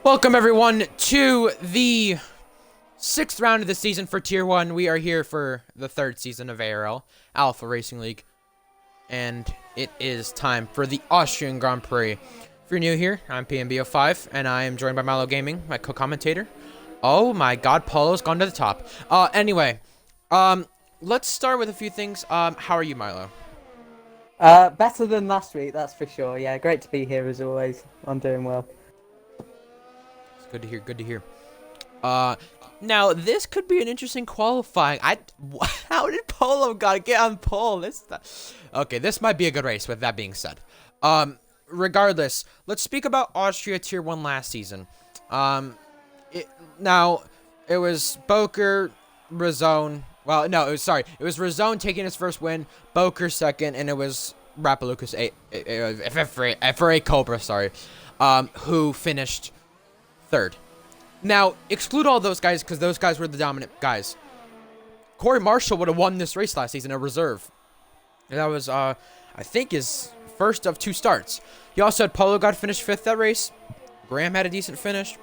Welcome everyone to the 6th round of the season for Tier 1. We are here for the 3rd season of ARL, Alpha Racing League. And it is time for the Austrian Grand Prix. If you're new here, I'm PMB05, and I am joined by Milo Gaming, my co-commentator. Oh my god, Polo's gone to the top. Anyway, let's start with a few things. How are you, Milo? Better than last week, that's for sure. Yeah, great to be here as always. I'm doing well. It's good to hear, good to hear. Now this could be an interesting qualifying. How did Polo get on pole? Okay, this might be a good race. With that being said, regardless, let's speak about Austria Tier 1 last season. It was Boker, Razone. Well, no, it was Razone taking his first win, Boker second, and it was Rapalucas FRA Cobra, who finished third. Now, exclude all those guys because those guys were the dominant guys. Corey Marshall would have won this race last season, a reserve. And that was, I think, his first of 2 starts. He also had Polo God finish 5th that race. Graham had a decent finish.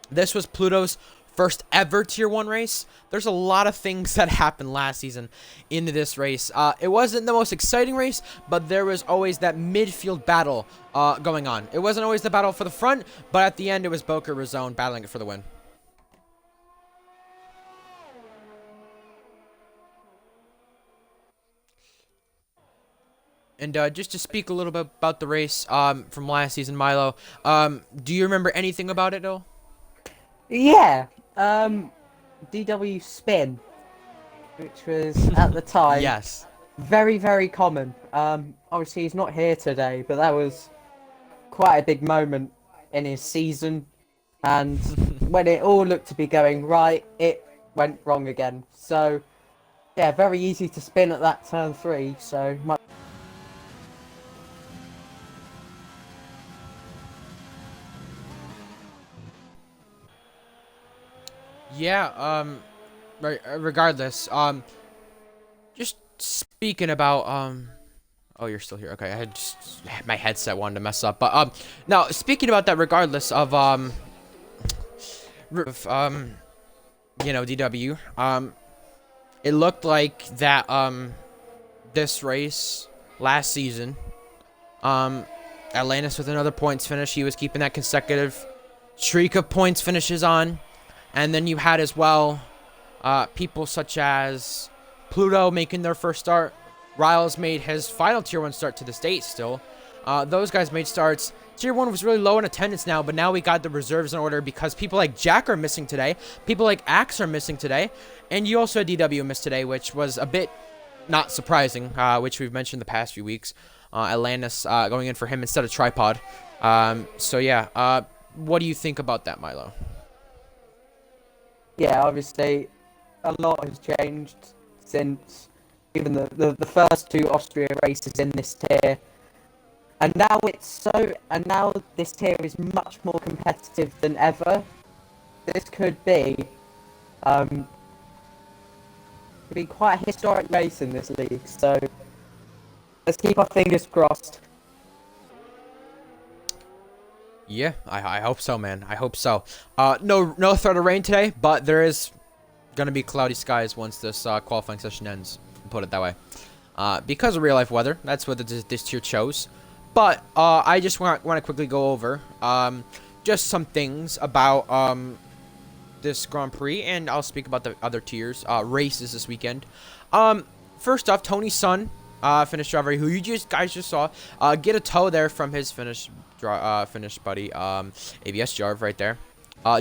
This was Pluto's first ever Tier 1 race. There's a lot of things that happened last season into this race. It wasn't the most exciting race, but there was always that midfield battle going on. It wasn't always the battle for the front, but at the end it was Boker Razone battling it for the win. And just to speak a little bit about the race from last season, Milo, do you remember anything about it, though? Yeah, DW spin, which was at the time Yes. very, very common. Obviously he's not here today, but that was quite a big moment in his season. And when it all looked to be going right, it went wrong again. So, yeah, very easy to spin at that turn 3. So much. Yeah, regardless, just speaking about, oh, you're still here. Okay, I had my headset wanted to mess up, but, now, speaking about that, regardless of, DW, it looked like that, this race last season, Atlantis with another points finish. He was keeping that consecutive streak of points finishes on. And then you had as well people such as Pluto making their first start. Riles made his final Tier 1 start to this date still. Those guys made starts. Tier 1 was really low in attendance now, but now we got the reserves in order because people like Jack are missing today. People like Axe are missing today. And you also had DW miss today, which was a bit not surprising, which we've mentioned the past few weeks. Atlantis going in for him instead of Tripod. So yeah, what do you think about that, Milo? Yeah, obviously, a lot has changed since even the first 2 Austria races in this tier, and now this tier is much more competitive than ever. This could be quite a historic race in this league. So let's keep our fingers crossed. Yeah, I hope so, man. I hope so. No threat of rain today, but there is gonna be cloudy skies once this qualifying session ends. Put it that way. Because of real life weather, that's what this tier chose. But I just want to quickly go over just some things about this Grand Prix, and I'll speak about the other tiers races this weekend. First off, Tony's son, finish driver, who you guys just saw, get a tow there from his finish buddy, ABS Jarv right there.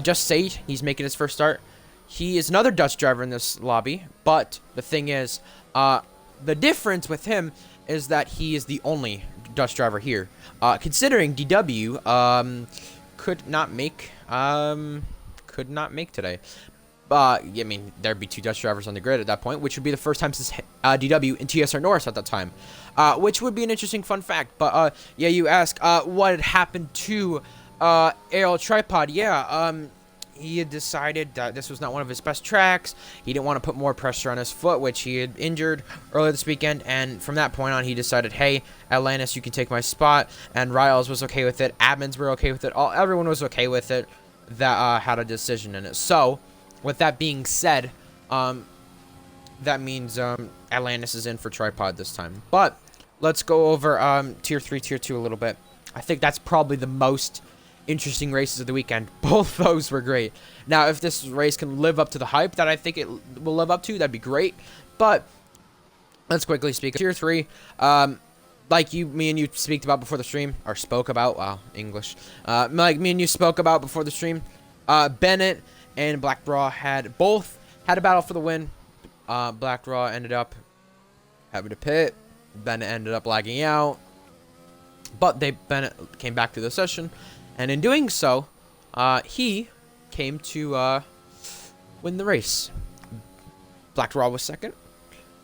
Just Sage, he's making his first start. He is another Dutch driver in this lobby, but the thing is, the difference with him is that he is the only Dutch driver here. Considering DW could not make today. I mean, there'd be 2 Dutch drivers on the grid at that point, which would be the first time since DW and TSR Norris at that time, which would be an interesting fun fact. But yeah, you ask what had happened to ARL Tripod. Yeah, he had decided that this was not one of his best tracks. He didn't want to put more pressure on his foot, which he had injured earlier this weekend. And from that point on, he decided, hey, Atlantis, you can take my spot. And Riles was okay with it. Admins were okay with it. Everyone was okay with it that had a decision in it. So, with that being said, that means Atlantis is in for Tripod this time. But let's go over Tier 3, Tier 2 a little bit. I think that's probably the most interesting races of the weekend. Both those were great. Now, if this race can live up to the hype that I think it will live up to, that'd be great. But let's quickly speak. Tier 3, like me and you speak about before the stream, or spoke about, wow, English. Like me and you spoke about before the stream, Bennett and Black Raw both had a battle for the win. Black Raw ended up having to pit. Bennett ended up lagging out. But Bennett came back to the session. And in doing so, he came to win the race. Black Raw was second.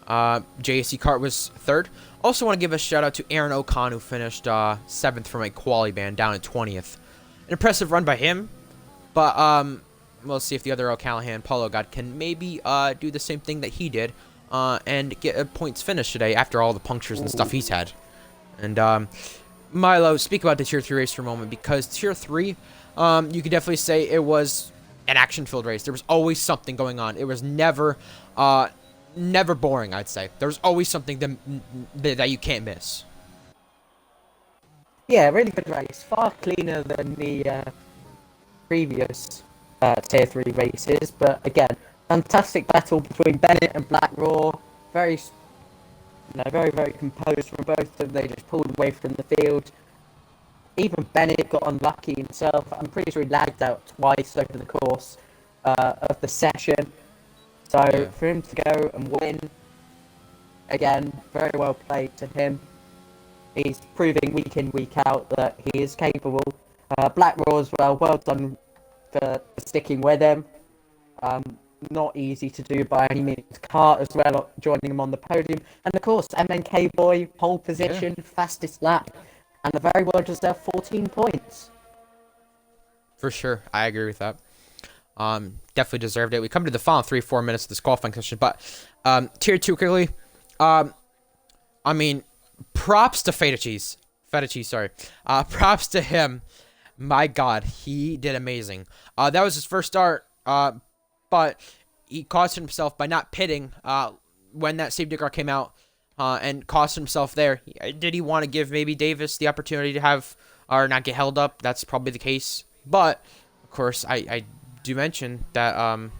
JAC Kart was third. Also want to give a shout out to Aaron Ocon, who finished 7th from a quali ban down in 20th. An impressive run by him. But we'll see if the other O'Callahan Polo God can maybe do the same thing that he did and get a points finish today after all the punctures and stuff he's had. And Milo, speak about the Tier 3 race for a moment, because Tier 3, you could definitely say it was an action-filled race. There was always something going on. It was never boring, I'd say. There was always something that you can't miss. Yeah, really good race. Far cleaner than the previous Tier 3 races. But again, fantastic battle between Bennett and Black Raw. Very very composed from both of them. They just pulled away from the field. Even Bennett got unlucky himself. I'm pretty sure he lagged out twice over the course of the session. So yeah, for him to go and win, again, very well played to him. He's proving week in, week out that he is capable. Black Raw as well done for sticking with him. Not easy to do by any means. Kart as well, joining him on the podium. And of course, MNK Boy, pole position, fastest lap, and a very well deserved 14 points. For sure, I agree with that. Definitely deserved it. We come to the final 3-4 minutes of this qualifying session, but Tier 2 quickly. I mean, props to Feta Cheese, sorry. Props to him. My God, he did amazing. That was his first start, but he cost himself by not pitting when that safety car came out, and cost himself there. Did he want to give maybe Davis the opportunity to have, or not get held up? That's probably the case. But, of course, I do mention that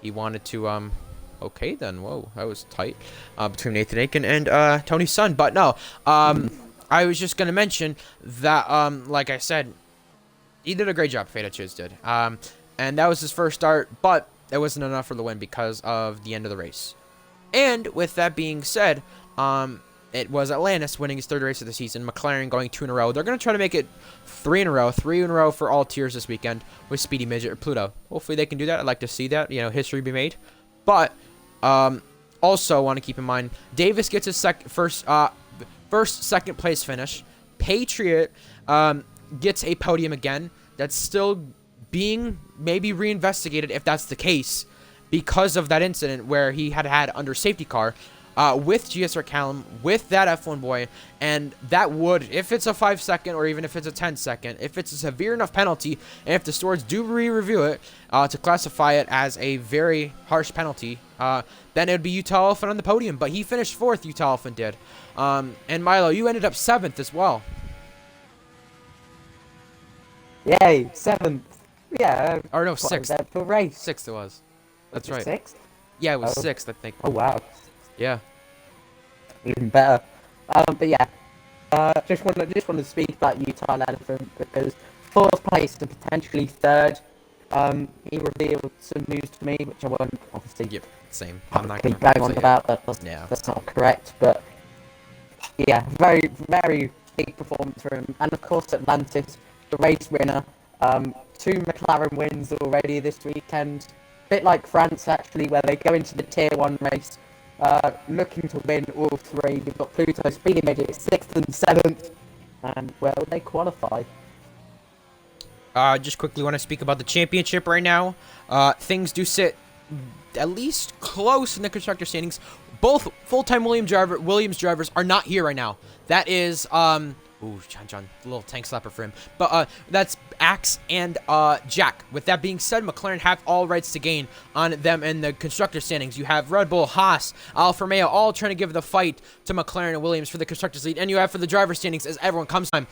he wanted to, okay then, whoa, that was tight, between Nathan Aiken and Tony's son. But no, I was just going to mention that, like I said, he did a great job, Feta Chiz did. And that was his first start, but it wasn't enough for the win because of the end of the race. And with that being said, it was Atlantis winning his third race of the season, McLaren going 2 in a row. They're going to try to make it 3 in a row for all tiers this weekend with Speedy Midget or Pluto. Hopefully they can do that. I'd like to see that, history be made. But also want to keep in mind, Davis gets his second place finish. Patriot gets a podium again. That's still being maybe reinvestigated if that's the case, because of that incident where he had under safety car with GSR Callum, with that F1 boy, and that would, if it's a 5-second or even if it's a 10-second, if it's a severe enough penalty, and if the stewards do re-review it to classify it as a very harsh penalty, then it would be Utah Elephant on the podium. But he finished 4th, Utah Elephant did. And Milo, you ended up 7th as well. Yay, 7th. Yeah. Or no, 6th. For race. 6th it was. That's right. 6th? Yeah, it was 6th, I think. Oh, wow. Yeah. Even better. But yeah. Just wanted to speak about Utah Elephant, because 4th place and potentially 3rd. He revealed some news to me, which I won't obviously Same. I'm not be gonna bang on about. That's not correct. But yeah, very, very big performance for him. And of course, Atlantis, the race winner. 2 McLaren wins already this weekend. Bit like France, actually, where they go into the Tier 1 race looking to win all 3. You've got Pluto, Speedy Midget, 6th and 7th. And, well, they qualify. Just quickly want to speak about the championship right now. Things do sit at least close in the constructor standings. Both full-time Williams drivers are not here right now. That is, ooh, John, a little tank slapper for him. But, that's Axe and, Jack. With that being said, McLaren have all rights to gain on them in the constructor standings. You have Red Bull, Haas, Alfa Romeo, all trying to give the fight to McLaren and Williams for the constructors lead. And you have for the driver standings as everyone comes time.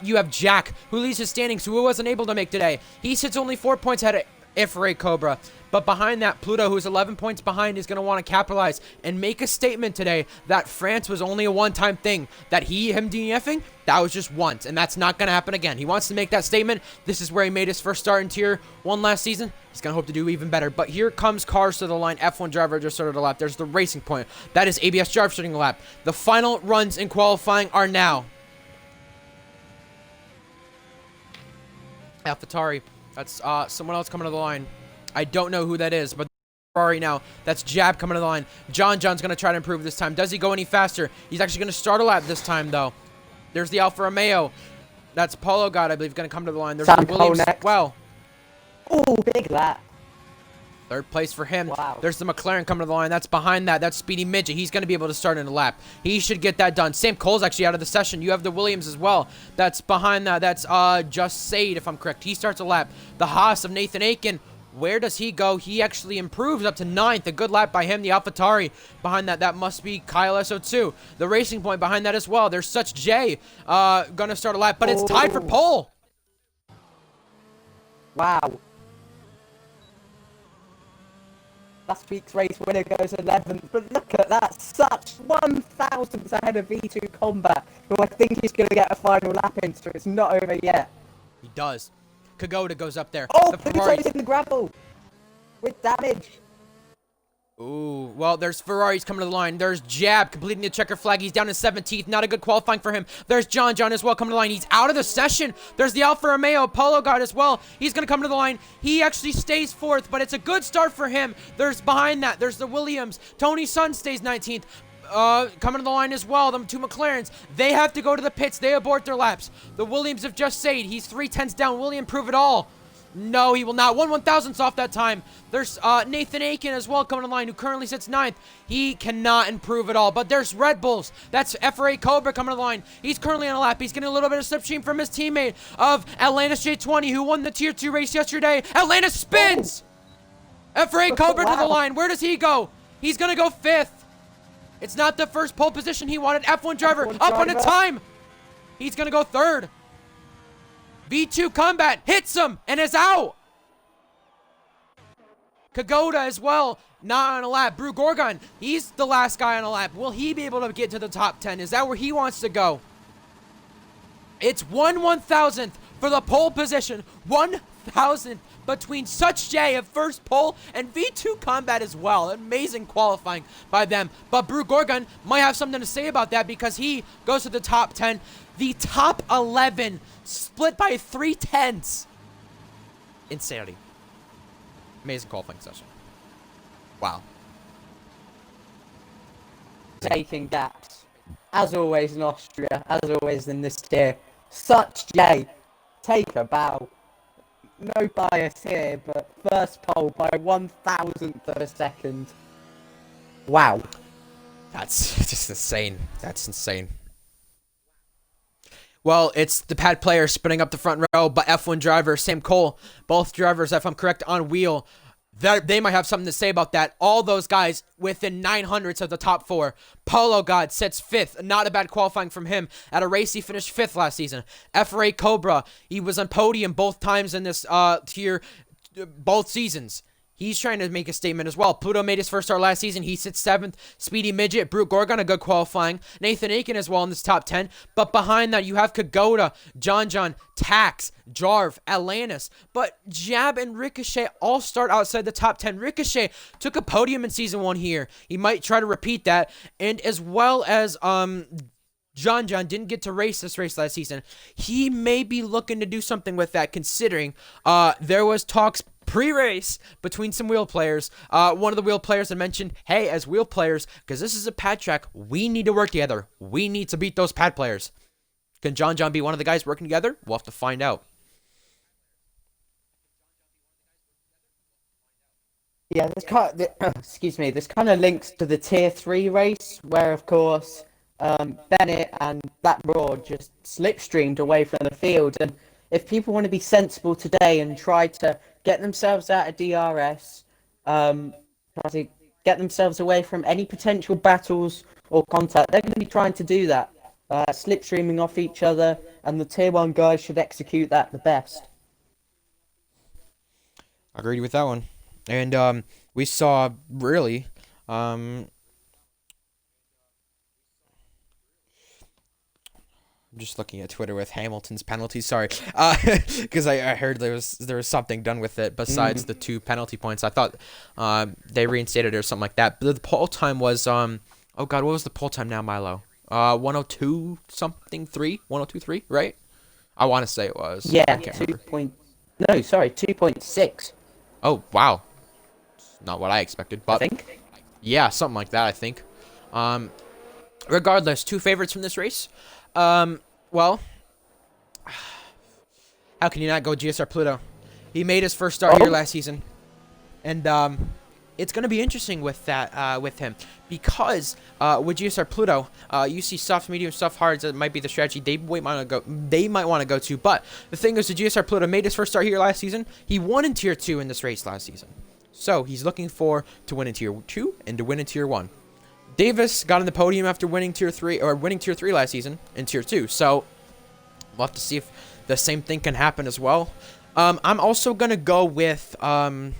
You have Jack, who leads his standings, who wasn't able to make today. He sits only 4 points ahead of Ifray Cobra. But behind that, Pluto, who's 11 points behind, is going to want to capitalize and make a statement today that France was only a one-time thing. That him DNFing, that was just once, and that's not going to happen again. He wants to make that statement. This is where he made his first start in Tier 1 last season. He's going to hope to do even better. But here comes cars to the line. F1 driver just started a lap. There's the racing point. That is ABS driver starting a lap. The final runs in qualifying are now. AlphaTauri. That's someone else coming to the line. I don't know who that is, but Ferrari now. That's Jab coming to the line. John's going to try to improve this time. Does he go any faster? He's actually going to start a lap this time, though. There's the Alfa Romeo. That's Polo God, I believe, going to come to the line. There's the Williams as well. Oh, big lap. Third place for him. Wow. There's the McLaren coming to the line. That's behind that. That's Speedy Midget. He's going to be able to start in a lap. He should get that done. Sam Cole's actually out of the session. You have the Williams as well. That's behind that. That's Just Sade, if I'm correct. He starts a lap. The Haas of Nathan Aiken. Where does he go? He actually improves up to 9th. A good lap by him. The AlphaTauri behind that. That must be Kyle SO2. The Racing Point behind that as well. There's Such J. Gonna start a lap, but it's tied for pole. Wow. Last week's race winner goes 11th, but look at that, such 1,000th ahead of V2 Combat, who I think is going to get a final lap in, so it's not over yet. He does. Kagoda goes up there. Oh, the Ferrari's in the gravel with damage. Ooh, well, there's Ferraris coming to the line. There's Jab completing the checker flag. He's down in 17th. Not a good qualifying for him. There's John as well coming to the line. He's out of the session. There's the Alfa Romeo Polo God as well. He's going to come to the line. He actually stays 4th, but it's a good start for him. There's behind that. There's the Williams. Tony Sun stays 19th. Coming to the line as well, them two McLarens. They have to go to the pits. They abort their laps. The Williams have just stayed. He's 3/10 down. Will he improve it all? No, he will not. 1/1000th off that time. There's Nathan Aiken as well coming to the line, who currently sits 9th. He cannot improve at all. But there's Red Bulls. That's FRA Cobra coming to the line. He's currently on a lap. He's getting a little bit of slipstream from his teammate of Atlantis J20, who won the Tier 2 race yesterday. Atlantis spins! FRA Cobra to the line. Where does he go? He's going to go 5th. It's not the first pole position he wanted. F1 driver up on the time. He's going to go 3rd. V2 Combat hits him and is out. Kagoda as well, not on a lap. Brew Gorgon, he's the last guy on a lap. Will he be able to get to the top 10? Is that where he wants to go? It's 1/1000th for the pole position. 1,000th between Such J of first pole and V2 Combat as well. Amazing qualifying by them. But Brew Gorgon might have something to say about that because he goes to the top 10. The top 11 split by 3/10. Insanity. Amazing qualifying session. Wow. Taking gaps. As always in Austria, as always in this tier. Such J. Take a bow. No bias here, but first pole by 1,000th of a second. Wow. That's just insane. That's insane. Well, it's the pad player spinning up the front row, but F1 driver, Sam Cole, both drivers, if I'm correct, on wheel. They might have something to say about that. All those guys within 900ths of the top 4. Polo God sits 5th. Not a bad qualifying from him. At a race, he finished 5th last season. FRA Cobra, he was on podium both times in this tier, both seasons. He's trying to make a statement as well. Pluto made his first start last season. He sits 7th. Speedy Midget, Brute Gorgon, a good qualifying. Nathan Aiken as well in this top 10. But behind that, you have Kagoda, John, Tax, Jarv, Atlantis. But Jab and Ricochet all start outside the top 10. Ricochet took a podium in Season 1 here. He might try to repeat that. And as well as John didn't get to race this race last season. He may be looking to do something with that, considering there was talks pre-race between some wheel players. One of the wheel players had mentioned, hey, as wheel players, because this is a pad track, we need to work together. We need to beat those pad players. Can John be one of the guys working together? We'll have to find out. Yeah, excuse me, this kind of links to the Tier 3 race, where, of course, Bennett and Black Raw just slipstreamed away from the field. And if people want to be sensible today and try to get themselves out of DRS, try to get themselves away from any potential battles or contact, they're going to be trying to do that, slipstreaming off each other, and the Tier 1 guys should execute that the best. Agreed with that one. And we saw really I'm just looking at Twitter with Hamilton's penalties. Sorry, because I heard there was something done with it besides the 2 penalty points. I thought they reinstated it or something like that. But the poll time was oh god, what was the poll time now, Milo? 102 something 3, 102.3, right? I want to say it was. Yeah, I can't remember. No, sorry, 2.6. Oh wow, not what I expected, I but think. yeah, something like that, I think. Regardless, 2 favorites from this race. Well, how can you not go GSR Pluto? He made his first start here last season, and it's going to be interesting with that with him because with GSR Pluto, you see soft, medium, soft, hards. That might be the strategy they might want to go to. But the thing is, the GSR Pluto made his first start here last season. He won in Tier 2 in this race last season, so he's looking to win in Tier 2 and to win in Tier 1. Davis got on the podium after winning Tier 3 last season in Tier 2. So we'll have to see if the same thing can happen as well. I'm also gonna go with I'm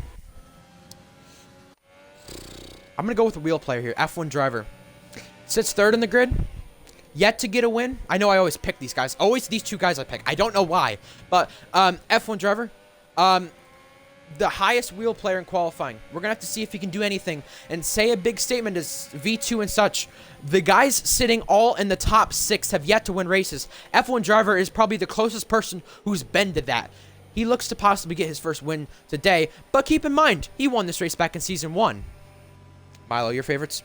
gonna go with a wheel player here, F1 driver. Sits 3rd in the grid, yet to get a win. I know I always pick these guys. Always these 2 guys I pick. I don't know why, but F1 driver. The highest wheel player in qualifying. We're going to have to see if he can do anything and say a big statement as V2 and such. The guys sitting all in the top 6 have yet to win races. F1 driver is probably the closest person who's been to that. He looks to possibly get his first win today, but keep in mind, he won this race back in Season 1. Milo, your favorites?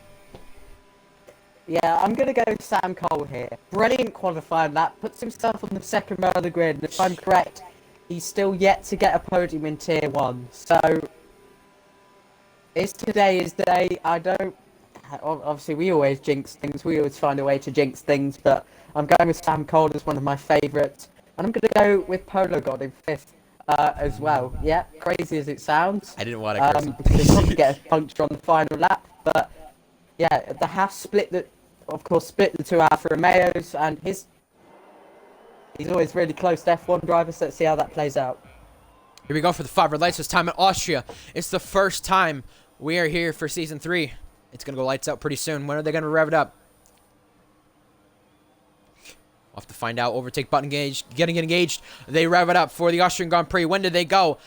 Yeah, I'm going to go with Sam Cole here. Brilliant qualifying lap. Puts himself on the 2nd row of the grid. And if I'm correct, he's still yet to get a podium in Tier 1. So, today is the day. I don't... Obviously, we always jinx things. We always find a way to jinx things. But I'm going with Sam Cole as one of my favourites. And I'm going to go with Polo God in 5th as well. Yeah, crazy as it sounds. I didn't want to curse. Because he'll probably get a puncture on the final lap. But, yeah, the Haas split the 2 Alfa Romeos. And he's always really close to F1 drivers, so let's see how that plays out. Here we go for the 5 red lights, this time in Austria. It's the first time we are here for Season 3. It's going to go lights out pretty soon. When are they going to rev it up? We'll have to find out. Overtake button engaged, getting engaged. They rev it up for the Austrian Grand Prix. When did they go?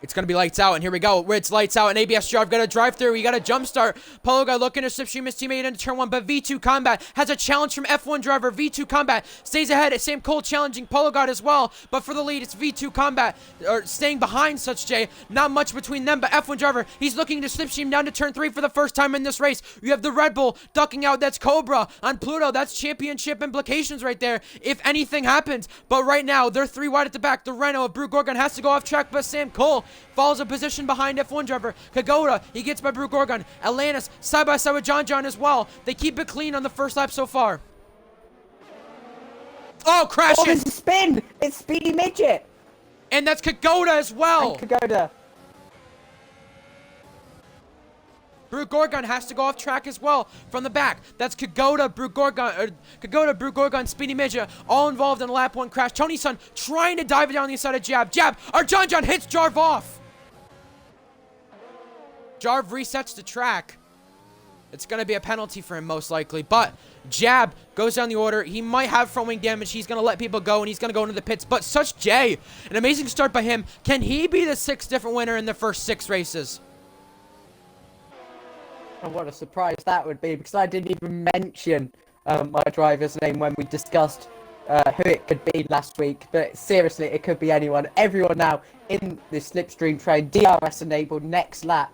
It's going to be lights out, and here we go. It's lights out, and ABS drive got a drive through. We got a jump start. Polo guy looking to slipstream his teammate into turn 1, but V2 Combat has a challenge from F1 driver. V2 Combat stays ahead. Sam Cole challenging Polo God as well, but for the lead, it's V2 Combat staying behind such Jay. Not much between them, but F1 driver, he's looking to slipstream down to turn 3 for the first time in this race. You have the Red Bull ducking out. That's Cobra on Pluto. That's championship implications right there if anything happens. But right now, they're 3 wide at the back. The Renault of Brew Gorgon has to go off track, but Sam Cole follows a position behind F1 driver. Kagoda, he gets by Brew Gorgon. Atlantis, side by side with John as well. They keep it clean on the first lap so far. Oh, crashes! Oh, there's a spin! It's Speedy Midget! And that's Kagoda as well! And Kagoda. Brew Gorgon has to go off track as well from the back. That's Kagoda, Brew Gorgon, Speedy Midget, all involved in a lap 1 crash. Tony Sun trying to dive it down the inside of Jab. Our John hits Jarv off. Jarv resets the track. It's going to be a penalty for him most likely, but Jab goes down the order. He might have front wing damage. He's going to let people go, and he's going to go into the pits, but such Jay. An amazing start by him. Can he be the 6th different winner in the first 6 races? And what a surprise that would be, because I didn't even mention my driver's name when we discussed who it could be last week. But seriously, it could be anyone. Everyone now in the slipstream train, DRS enabled next lap.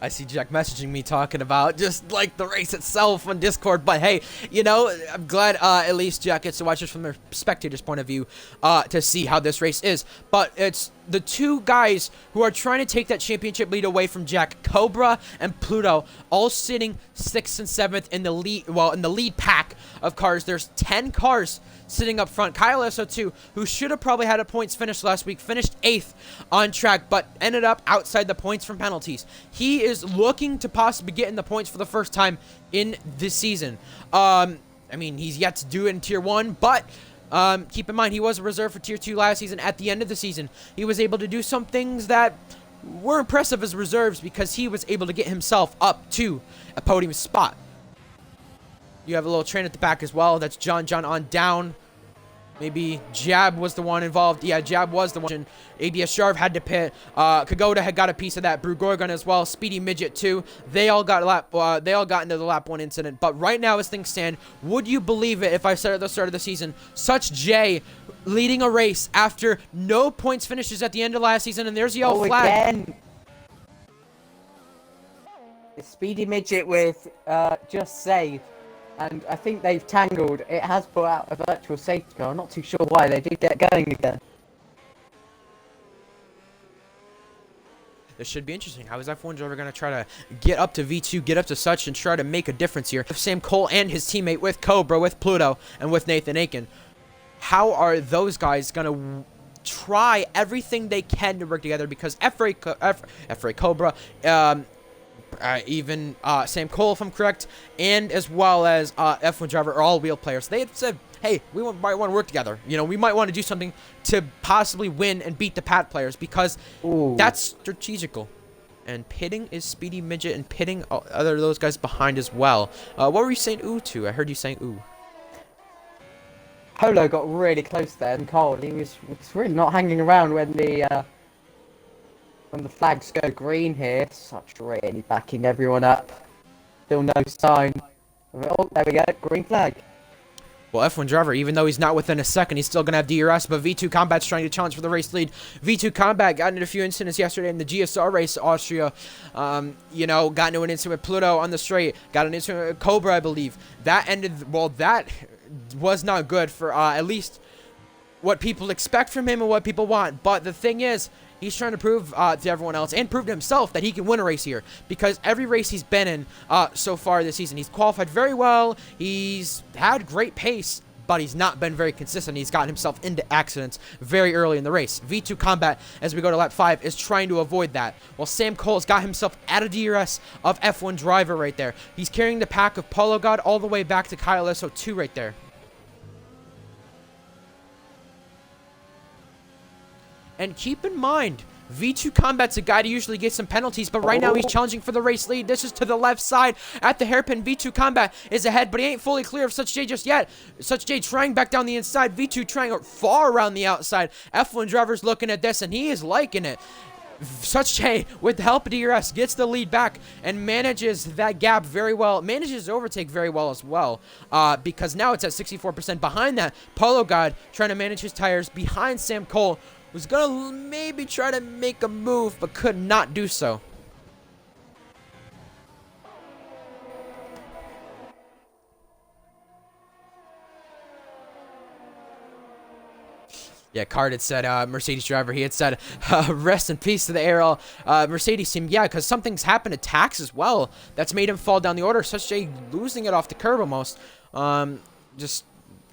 I see Jack messaging me talking about just like the race itself on Discord. But hey, you know, I'm glad at least Jack gets to watch this from the spectator's point of view to see how this race is. But it's the two guys who are trying to take that championship lead away from Jack, Cobra and Pluto, all sitting 6th and 7th in the lead. Well, in the lead pack of cars, there's 10 cars sitting up front. Kyle SO2, who should have probably had a points finish last week, finished 8th on track, but ended up outside the points from penalties. He is looking to possibly get in the points for the first time in this season. I mean, he's yet to do it in Tier 1, but keep in mind, he was a reserve for Tier 2 last season. At the end of the season, he was able to do some things that were impressive as reserves because he was able to get himself up to a podium spot. You have a little train at the back as well. That's John on down. Maybe Jab was the one involved. Yeah, Jab was the one. ABS Jarv had to pit. Kagoda had got a piece of that. Brew Gorgon as well. Speedy Midget too. They all got into the lap 1 incident. But right now, as things stand, would you believe it if I said at the start of the season, such Jay leading a race after no points finishes at the end of last season, and there's the yellow flag. Again. The Speedy Midget with just save. And I think they've tangled. It has put out a virtual safety car. I'm not too sure why. They did get going again. This should be interesting. How is F1 driver going to try to get up to V2, get up to such, and try to make a difference here? Sam Cole and his teammate with Cobra, with Pluto, and with Nathan Aiken. How are those guys going to try everything they can to work together? Because F-Ray Cobra, even Sam Cole, if I'm correct, and as well as F1 driver are all wheel players. They had said, hey, we might want to work together. You know, we might want to do something to possibly win and beat the Pat players because that's strategical. And pitting is Speedy Midget and pitting other of those guys behind as well. What were you saying ooh to? I heard you saying ooh. Polo got really close there, and Cole, he was really not hanging around when the flags go green here. Such really backing everyone up. Still no sign. Oh, there we go, green flag. Well, F1 driver, even though he's not within a second, he's still going to have DRS, but V2 Combat's trying to challenge for the race lead. V2 Combat got into a few incidents yesterday in the GSR race, Austria. You know, got into an incident with Pluto on the straight, got an incident with Cobra, I believe. That ended, well, that was not good for at least what people expect from him and what people want. But the thing is, he's trying to prove to everyone else and prove to himself that he can win a race here. Because every race he's been in so far this season, he's qualified very well. He's had great pace, but he's not been very consistent. He's gotten himself into accidents very early in the race. V2 Combat, as we go to lap 5, is trying to avoid that. While Sam Cole's got himself at a DRS of F1 driver right there. He's carrying the pack of Polo God all the way back to Kyle SO2 right there. And keep in mind, V2 Combat's a guy to usually get some penalties, but right now he's challenging for the race lead. This is to the left side at the hairpin. V2 Combat is ahead, but he ain't fully clear of Such J just yet. Such J trying back down the inside. V2 trying far around the outside. F1 driver's looking at this, and he is liking it. Such J, with the help of DRS, gets the lead back and manages that gap very well. Manages to overtake very well as well, because now it's at 64% behind that. Polo God trying to manage his tires behind Sam Cole, was gonna maybe try to make a move, but could not do so. Yeah, Card had said, Mercedes driver, he had said, rest in peace to the ARL. Mercedes team, yeah, because something's happened to Tax as well. That's made him fall down the order. Such a losing it off the curb almost. Just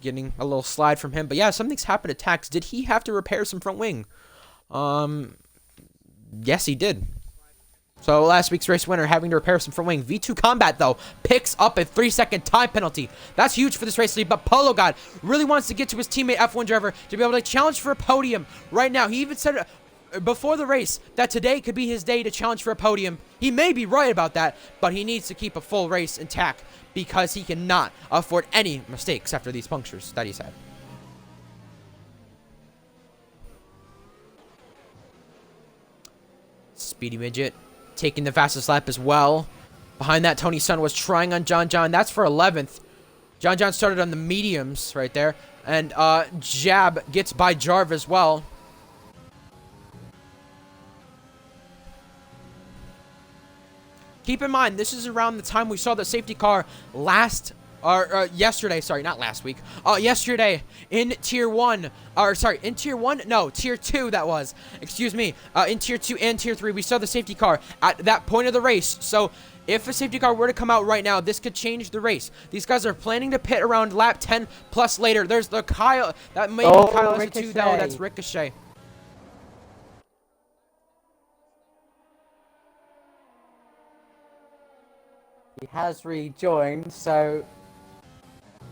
getting a little slide from him. But yeah, something's happened to Tax. Did he have to repair some front wing? Yes, he did. So last week's race winner having to repair some front wing. V2 Combat, though, picks up a 3-second time penalty. That's huge for this race lead, but Polo God really wants to get to his teammate F1 driver to be able to challenge for a podium right now. He even said before the race that today could be his day to challenge for a podium. He may be right about that, but he needs to keep a full race intact because he cannot afford any mistakes after these punctures that he's had. Speedy Midget taking the fastest lap as well. Behind that, Tony Sun was trying on John. That's for 11th. John started on the mediums right there. And Jab gets by Jarv as well. Keep in mind, this is around the time we saw the safety car yesterday, sorry, not last week. Yesterday in Tier 1, in Tier 1? No, Tier 2 that was. Excuse me. In Tier 2 and Tier 3, we saw the safety car at that point of the race. So, if a safety car were to come out right now, this could change the race. These guys are planning to pit around lap 10 plus later. There's the Kyle. That may be Kyle as a 2, though. That's Ricochet. He has rejoined, so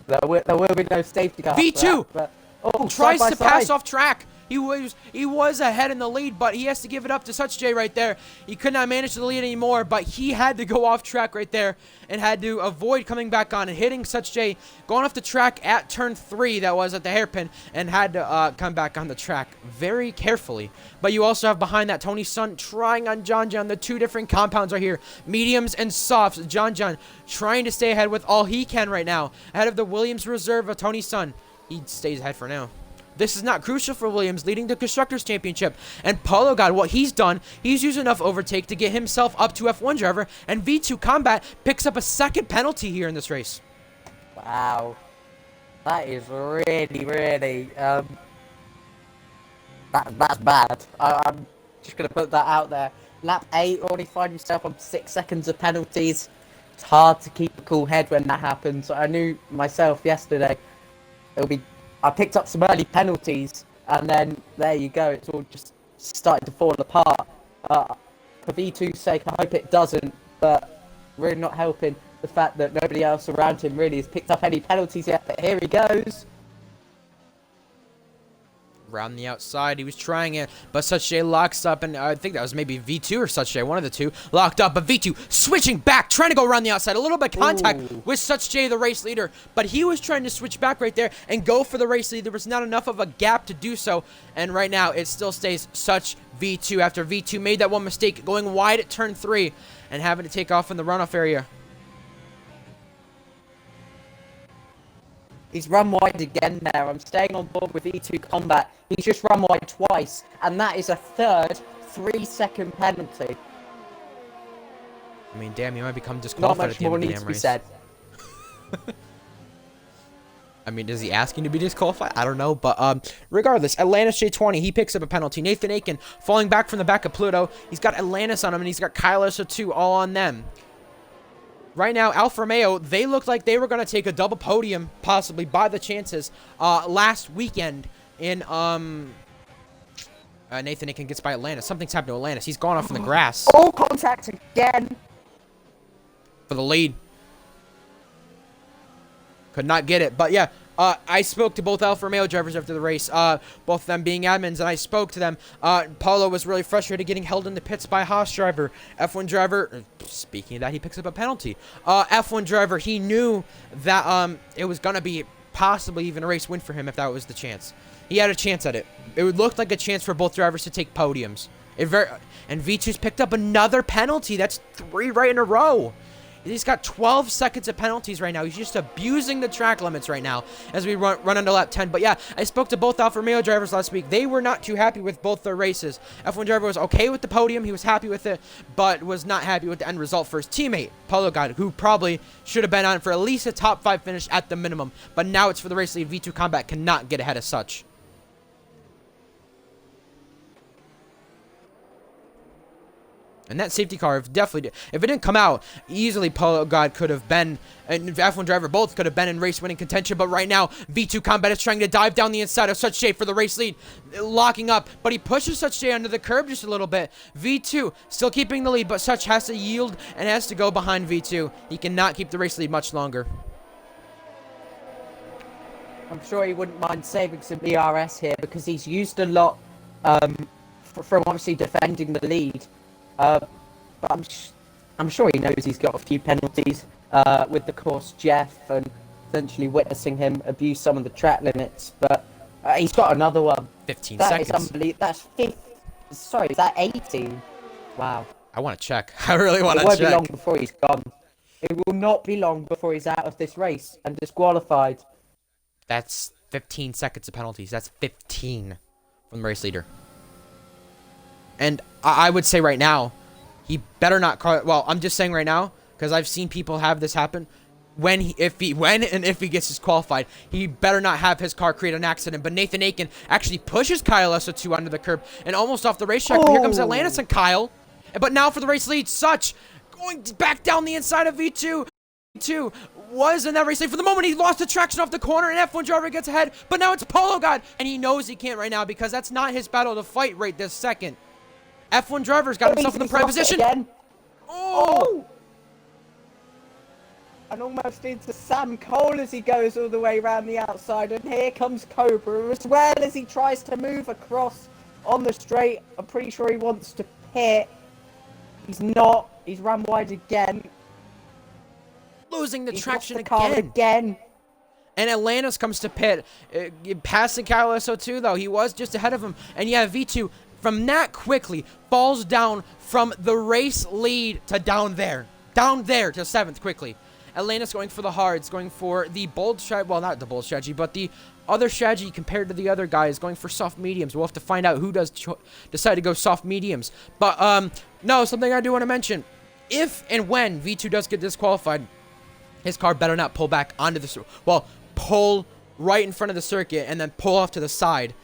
there will be no safety car. V2 but, oh, tries to pass side. off track. He was ahead in the lead, but he has to give it up to Such J right there. He could not manage the lead anymore, but he had to go off track right there and had to avoid coming back on and hitting Such J, going off the track at turn 3, that was at the hairpin, and had to come back on the track very carefully. But you also have behind that Tony Sun trying on John John, the 2 different compounds right here, mediums and softs. John John trying to stay ahead with all he can right now, ahead of the Williams reserve of Tony Sun. He stays ahead for now. This is not crucial for Williams, leading the Constructors' Championship. And Polo God, what he's done, he's used enough overtake to get himself up to F1 driver, and V2 Combat picks up a 2nd penalty here in this race. Wow. That is really, that's bad. I'm just going to put that out there. Lap 8, already find yourself on 6 seconds of penalties. It's hard to keep a cool head when that happens. I knew myself yesterday, I picked up some early penalties, and then there you go, it's all just starting to fall apart. For V2's sake, I hope it doesn't, but really not helping the fact that nobody else around him really has picked up any penalties yet, but here he goes. Around the outside, he was trying it, but Such J locks up, and I think that was maybe V2 or Such J, one of the 2, locked up, but V2 switching back, trying to go around the outside, a little bit of contact with Such J, the race leader, but he was trying to switch back right there and go for the race lead. There was not enough of a gap to do so, and right now it still stays Such V2 after V2 made that one mistake, going wide at turn 3 and having to take off in the runoff area. He's run wide again there. I'm staying on board with E2 Combat. He's just run wide twice, and that is a 3rd 3-second penalty. I mean, damn, he might become Not disqualified much at the end more of the needs damn to be race. said. I mean, is he asking to be disqualified? I don't know, but regardless, Atlantis J20, he picks up a penalty. Nathan Aiken falling back from the back of Pluto. He's got Atlantis on him, and he's got Kyle SO2 all on them. Right now, Alfa Romeo, they looked like they were going to take a double podium, possibly, by the chances, last weekend in, Nathan Aiken gets by Atlantis. Something's happened to Atlantis. He's gone off in the grass. All contact again. For the lead. Could not get it. But yeah, I spoke to both Alfa Romeo drivers after the race, both of them being admins, and I spoke to them. Paulo was really frustrated getting held in the pits by a Haas driver. F1 driver, speaking of that, he picks up a penalty. F1 driver, he knew that it was going to be possibly even a race win for him if that was the chance. He had a chance at it. It would look like a chance for both drivers to take podiums. And V2's picked up another penalty. That's 3 right in a row. He's got 12 seconds of penalties right now. He's just abusing the track limits right now as we run into lap 10. But yeah, I spoke to both Alfa Romeo drivers last week. They were not too happy with both their races. F1 driver was okay with the podium. He was happy with it, but was not happy with the end result for his teammate, Paulo God, who probably should have been on for at least a top 5 finish at the minimum. But now it's for the race lead. V2 Combat cannot get ahead of Such. And that safety car, if it didn't come out, easily Paulo God could have been, and F1 driver both could have been in race-winning contention. But right now, V2 Combat is trying to dive down the inside of Such J for the race lead, locking up. But he pushes Such J under the curb just a little bit. V2 still keeping the lead, but Such has to yield and has to go behind V2. He cannot keep the race lead much longer. I'm sure he wouldn't mind saving some ERS here because he's used a lot from obviously defending the lead. But I'm sure he knows he's got a few penalties with the course Jeff and essentially witnessing him abuse some of the track limits. But he's got another one. 15 that seconds. That is unbelievable. That's 5th. Sorry, is that 18? Wow. I want to check. I really want to check. It won't be long before he's gone. It will not be long before he's out of this race and disqualified. That's 15 seconds of penalties. That's 15 from the race leader. And I would say right now, He better not well, I'm just saying right now, because I've seen people have this happen. If he gets disqualified, he better not have his car create an accident. But Nathan Aiken actually pushes Kyle SO2 under the curb and almost off the racetrack. But here comes Atlantis and Kyle. But now for the race lead, Such going back down the inside of V2. V2 was in that race lead. For the moment, he lost the traction off the corner, and F1 driver gets ahead. But now it's Polo God, and he knows he can't right now because that's not his battle to fight right this second. F1 driver's got himself in the prime position. Again. Oh! And almost into Sam Cole as he goes all the way around the outside. And here comes Cobra as well as he tries to move across on the straight. I'm pretty sure he wants to pit. He's not. He's run wide again. Losing the traction again. And Atlantis comes to pit. Passing Kyle SO2, though. He was just ahead of him. And yeah, V2, from that quickly, falls down from the race lead to down there. Down there to 7th quickly. Atlantis going for the hards, going for the bold strategy. Well, not the bold strategy, but the other strategy compared to the other guys, going for soft mediums. We'll have to find out who does decide to go soft mediums. But, no, something I do want to mention. If and when V2 does get disqualified, his car better not pull back onto the... Well, pull right in front of the circuit and then pull off to the side.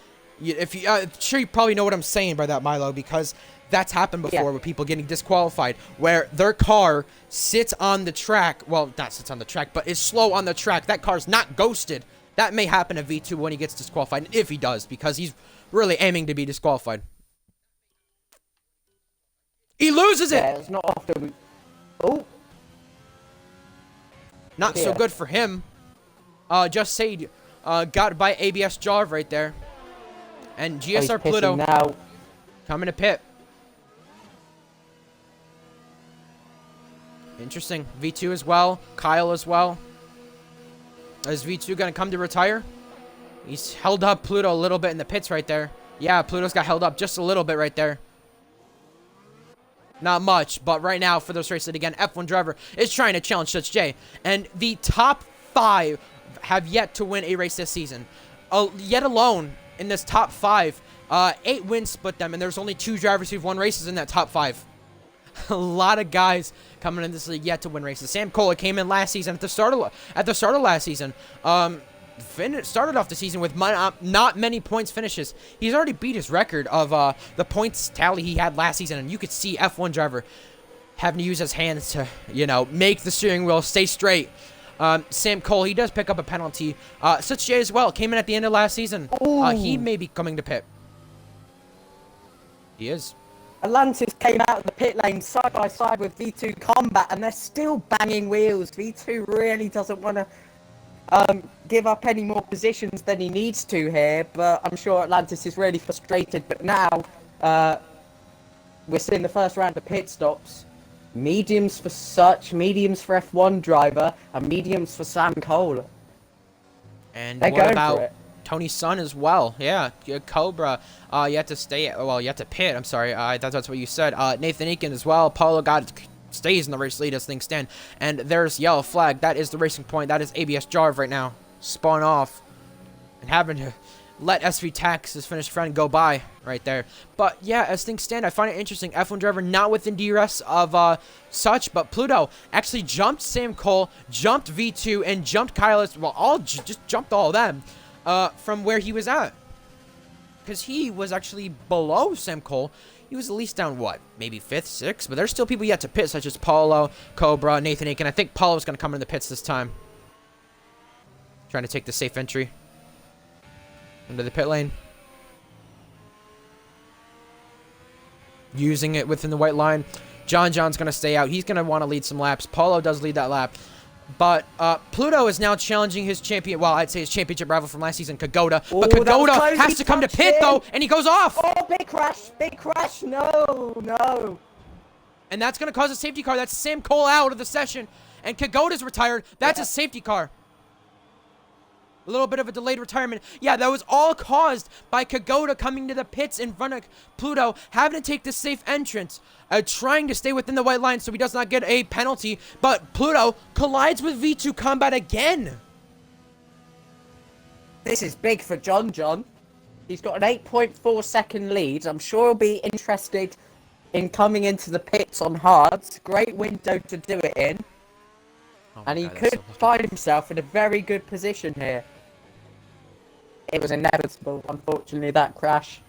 I'm sure you probably know what I'm saying by that, Milo, because that's happened before with people getting disqualified, where their car sits on the track. Well, not sits on the track, but is slow on the track. That car's not ghosted. That may happen to V2 when he gets disqualified, if he does, because he's really aiming to be disqualified. He loses it! Yeah, it's not often. Oh. Not so good for him. Just Sade got by ABS Jarv right there. And GSR Pluto now. coming to pit. Interesting. V2 as well. Kyle as well. Is V2 going to come to retire? He's held up Pluto a little bit in the pits right there. Yeah, Pluto's got held up just a little bit right there. Not much, but right now for this race that again, F1 driver is trying to challenge Such J. And the top 5 have yet to win a race this season. Yet alone in this top 5, 8 wins split them, and there's only 2 drivers who've won races in that top 5. A lot of guys coming in this league yet to win races. Sam Cole came in last season at the start of last season. Started off the season with not many points finishes. He's already beat his record of the points tally he had last season, and you could see F1 driver having to use his hands to, make the steering wheel stay straight. Sam Cole, he does pick up a penalty. Such J as well, came in at the end of last season. He may be coming to pit. He is. Atlantis came out of the pit lane side by side with V2 Combat, and they're still banging wheels. V2 really doesn't want to give up any more positions than he needs to here, but I'm sure Atlantis is really frustrated. But now we're seeing the first round of pit stops. Mediums for Such, mediums for F1 driver, and mediums for Sam Cole. And what about Tony's son as well? Yeah, Cobra, you have to stay, well, you have to pit, I'm sorry, that's what you said. Nathan Aiken as well. Paulo God stays in the race lead as things stand. And there's yellow flag. That is the racing point. That is ABS Jarv right now. Spun off. And having to let SV Tax, his Finnish friend, go by right there. But yeah, as things stand, I find it interesting. F1 driver not within DRS of Such, but Pluto actually jumped Sam Cole, jumped V2, and jumped Kyle. Well, just jumped all of them from where he was at. Because he was actually below Sam Cole. He was at least down, what, maybe 5th, 6th? But there's still people yet to pit, such as Paulo, Cobra, Nathan Aiken. I think Paulo's going to come in the pits this time. Trying to take the safe entry into the pit lane. Using it within the white line. John's going to stay out. He's going to want to lead some laps. Paulo does lead that lap. But Pluto is now challenging his champion. Well, I'd say his championship rival from last season, Kagoda. But Kagoda has to come to pit, though, and he goes off. Oh, big crash. Big crash. No. And that's going to cause a safety car. That's Sam Cole out of the session. And Kagoda's retired. That's a safety car. A little bit of a delayed retirement. Yeah, that was all caused by Kagoda coming to the pits in front of Pluto, having to take the safe entrance, trying to stay within the white line so he does not get a penalty. But Pluto collides with V2 Combat again. This is big for John. He's got an 8.4 second lead. I'm sure he'll be interested in coming into the pits on hards. Great window to do it in. Oh my And he God, that's could so lucky. find himself in a very good position here. It was inevitable, unfortunately, that crash.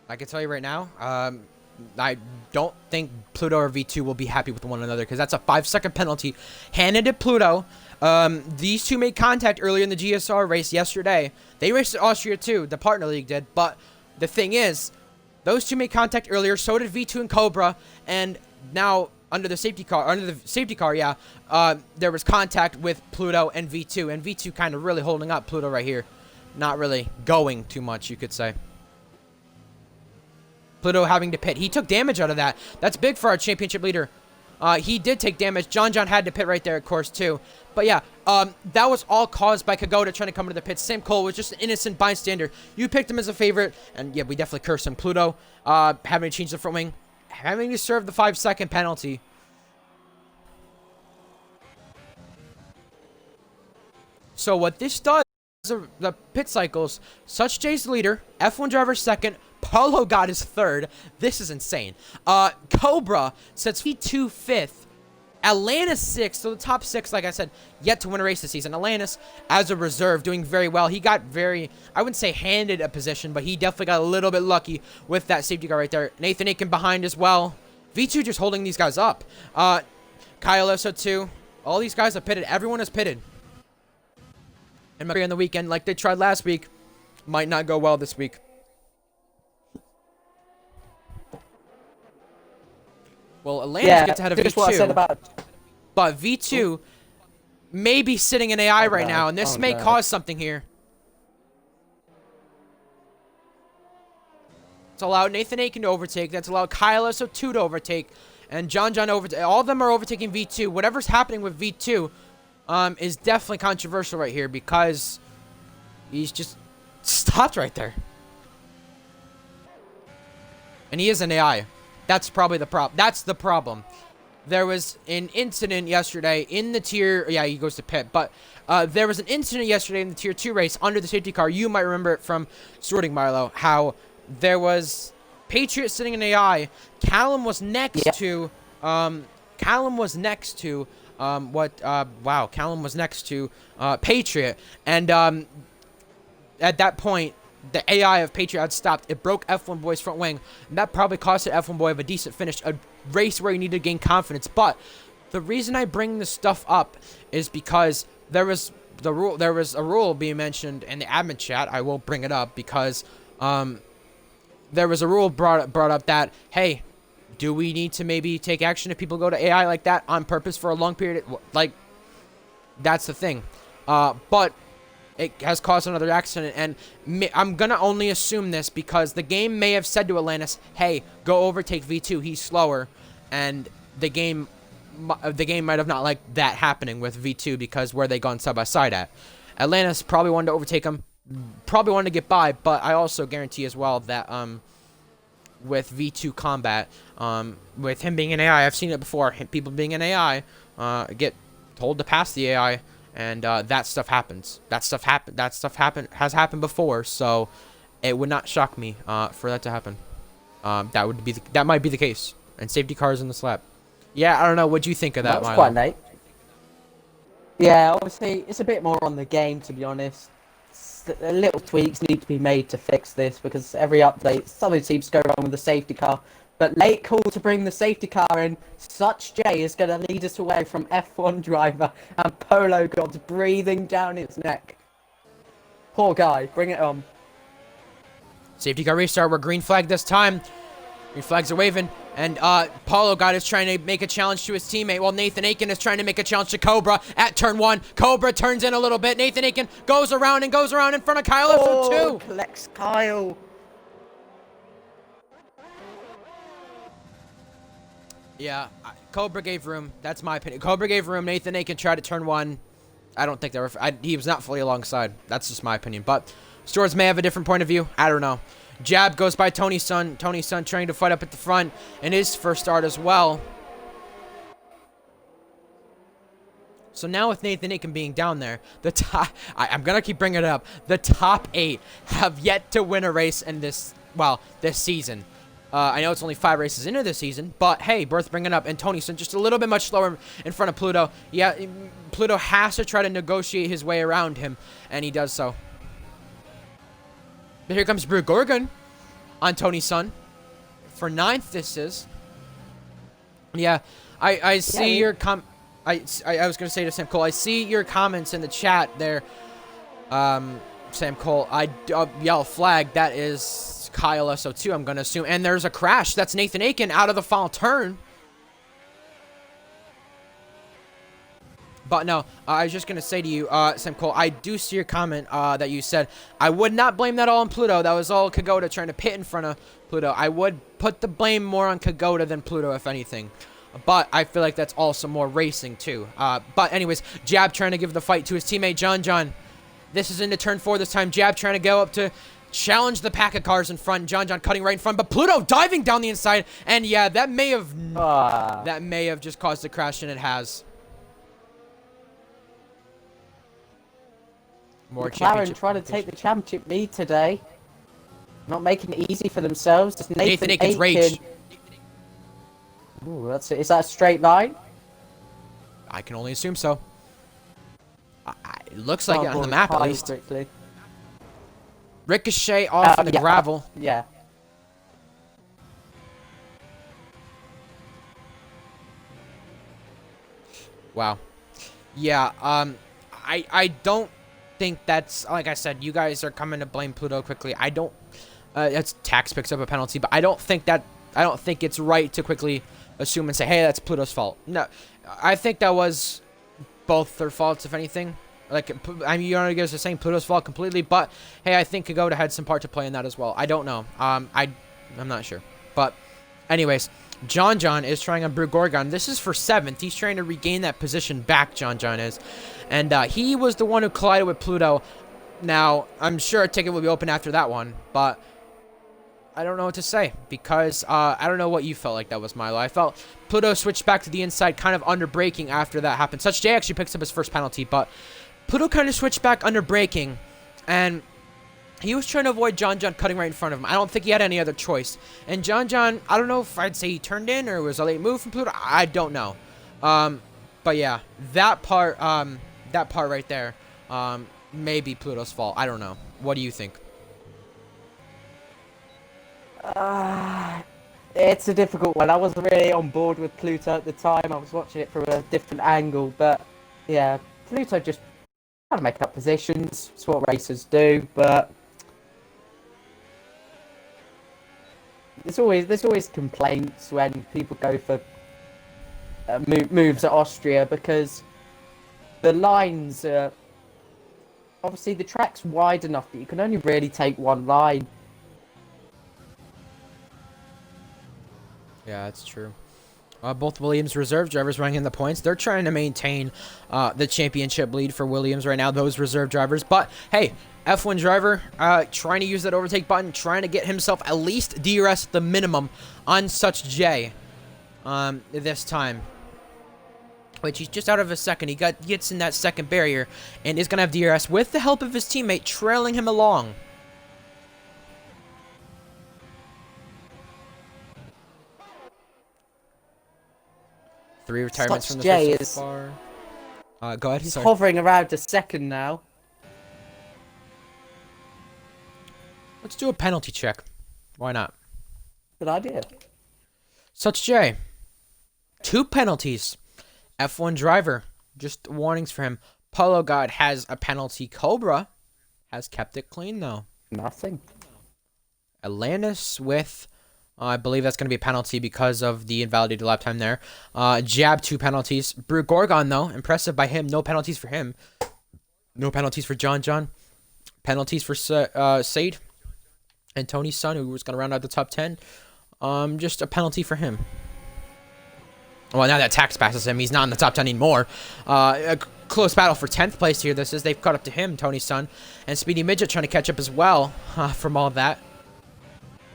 I can tell you right now, I don't think Pluto or V2 will be happy with one another because that's a 5-second penalty handed to Pluto. These two made contact earlier in the GSR race yesterday. They raced at Austria too, the partner league did, but the thing is, those two made contact earlier, so did V2 and Cobra, and now under the safety car, yeah, there was contact with Pluto and V2, and V2 kind of really holding up Pluto right here. Not really going too much, you could say. Pluto having to pit. He took damage out of that. That's big for our championship leader. He did take damage. John had to pit right there, of course, too. But yeah, that was all caused by Kagoda trying to come into the pit. Sam Cole was just an innocent bystander. You picked him as a favorite, and yeah, we definitely cursed him. Pluto having to change the front wing, having to serve the 5-second penalty. So what this does, the pit cycles, Such J's leader, F1 driver second, Polo got his third. This is insane. Cobra sets V2 fifth. Atlantis sixth. So the top six, like I said, yet to win a race this season. Atlantis, as a reserve, doing very well. He got I wouldn't say handed a position, but he definitely got a little bit lucky with that safety car right there. Nathan Aiken behind as well. V2 just holding these guys up. Kyle also too. All these guys are pitted. Everyone is pitted. And on the weekend, like they tried last week, might not go well this week. Well, Atlantis gets ahead of V2, what I said about... but V2 may be sitting in AI right now, and this may cause something here. It's allowed Nathan Aiken to overtake. That's allowed Kyle SO2 to overtake, and John overtake. All of them are overtaking V2. Whatever's happening with V2 is definitely controversial right here because he's just stopped right there. And he is an AI. That's probably the problem. That's the problem. There was an incident yesterday in the tier... Yeah, he goes to pit. But there was an incident yesterday in the tier 2 race under the safety car. You might remember it from Sorting Milo. How there was Patriot sitting in AI. Callum was next to... Callum was next to... Callum was next to Patriot. And at that point... the AI of Patriot had stopped. It broke F1 Boy's front wing. And that probably cost F1 Boy of a decent finish. A race where he needed to gain confidence. But the reason I bring this stuff up is because there was a rule being mentioned in the admin chat. I will bring it up because there was a rule brought up that, hey, do we need to maybe take action if people go to AI like that on purpose for a long period? Like, that's the thing. But it has caused another accident, and I'm gonna only assume this because the game may have said to Atlantis, hey, go overtake V2, he's slower, and the game might have not liked that happening with V2 because where they gone side by side at. Atlantis probably wanted to overtake him, probably wanted to get by, but I also guarantee as well that with V2 combat, with him being an AI, I've seen it before, people being an AI get told to pass the AI. And that stuff happens. That stuff has happened before, so it would not shock me for that to happen. That might be the case. And safety cars in the slap. Yeah, I don't know. What'd you think of that, That's Milo? quite late. Yeah, obviously it's a bit more on the game, to be honest. Little tweaks need to be made to fix this because every update, something seems to go wrong with the safety car. But late call to bring the safety car in. Such J is going to lead us away from F1 driver and Polo God's breathing down his neck. Poor guy, bring it on. Safety car restart. We're green flag this time. Green flags are waving. And Polo God is trying to make a challenge to his teammate while Nathan Aiken is trying to make a challenge to Cobra at turn 1. Cobra turns in a little bit. Nathan Aiken goes around in front of Kyle SO2. Collects Kyle. Yeah, Cobra gave room. That's my opinion. Cobra gave room. Nathan Aiken tried to turn 1. I don't think they were... he was not fully alongside. That's just my opinion. But Stewards may have a different point of view. I don't know. Jab goes by Tony's son. Tony's son trying to fight up at the front in his first start as well. So now with Nathan Aiken being down there, the top... I'm going to keep bringing it up. The top 8 have yet to win a race in this well, this season. I know it's only 5 races into this season, but hey, worth bringing up. And Tonyson just a little bit much slower in front of Pluto. Yeah, Pluto has to try to negotiate his way around him, and he does so. But here comes Brew Gorgon on Tonyson for 9th. This is. Yeah, I see your I was gonna say to Sam Cole, I see your comments in the chat there. Sam Cole, yellow flag. That is Kyle SO2, I'm going to assume. And there's a crash. That's Nathan Aiken out of the final turn. But no, I was just going to say to you, Sam Cole, I do see your comment that you said. I would not blame that all on Pluto. That was all Kagoda trying to pit in front of Pluto. I would put the blame more on Kagoda than Pluto, if anything. But I feel like that's also more racing, too. But anyways, Jab trying to give the fight to his teammate, John. This is into turn 4 this time. Jab trying to go up to challenge the pack of cars in front. John cutting right in front, but Pluto diving down the inside. And yeah, that may have just caused a crash, and it has. More McLaren trying to take the championship lead today. Not making it easy for themselves. Just Nathan Aiken's rage. Ooh, that's it. Is that a straight line? I can only assume so. It looks like it on the map, at least. Quickly. Ricochet off in the gravel. Yeah. Wow. Yeah, I don't think that's, like I said, you guys are coming to blame Pluto quickly. I don't, that's Tax picks up a penalty, but I don't think it's right to quickly assume and say, hey, that's Pluto's fault. No, I think that was both their faults, if anything. Like, I mean, you don't guys are saying Pluto's fault completely, but hey, I think Kagoda had some part to play in that as well. I don't know. I'm not sure. But anyways, John is trying on Brew Gorgon. This is for 7th. He's trying to regain that position back, John is. And he was the one who collided with Pluto. Now, I'm sure a ticket will be open after that one, but I don't know what to say because I don't know what you felt like that was, Milo. I felt Pluto switched back to the inside, kind of under braking after that happened. Such J actually picks up his first penalty, but Pluto kind of switched back under braking, and he was trying to avoid John cutting right in front of him. I don't think he had any other choice. And John, I don't know if I'd say he turned in or it was a late move from Pluto. I don't know. But yeah, that part right there, may be Pluto's fault. I don't know. What do you think? It's a difficult one. I wasn't really on board with Pluto at the time. I was watching it from a different angle, but yeah, Pluto just trying to make up positions. It's what racers do, but there's always complaints when people go for moves at Austria because the lines are obviously the track's wide enough that you can only really take one line. Yeah, that's true. Both Williams reserve drivers running in the points. They're trying to maintain the championship lead for Williams right now, those reserve drivers. But, hey, F1 driver trying to use that overtake button, trying to get himself at least DRS at the minimum on Such J this time. Which he's just out of a second. He gets in that second barrier and is going to have DRS with the help of his teammate trailing him along. Three retirements from the first so far. Go ahead. He's hovering around a second now. Let's do a penalty check. Why not? Good idea. Such J. 2 penalties. F1 driver. Just warnings for him. Polo God has a penalty. Cobra has kept it clean, though. Nothing. Atlantis with... I believe that's going to be a penalty because of the invalidated lap time there. Jab 2 penalties. Brew Gorgon, though. Impressive by him. No penalties for him. No penalties for John. Penalties for Sade. And Tony's son, who was going to round out the top 10. Just a penalty for him. Well, now that Tax passes him, he's not in the top 10 anymore. A close battle for 10th place here. This is. They've caught up to him, Tony's son. And Speedy Midget trying to catch up as well from all of that.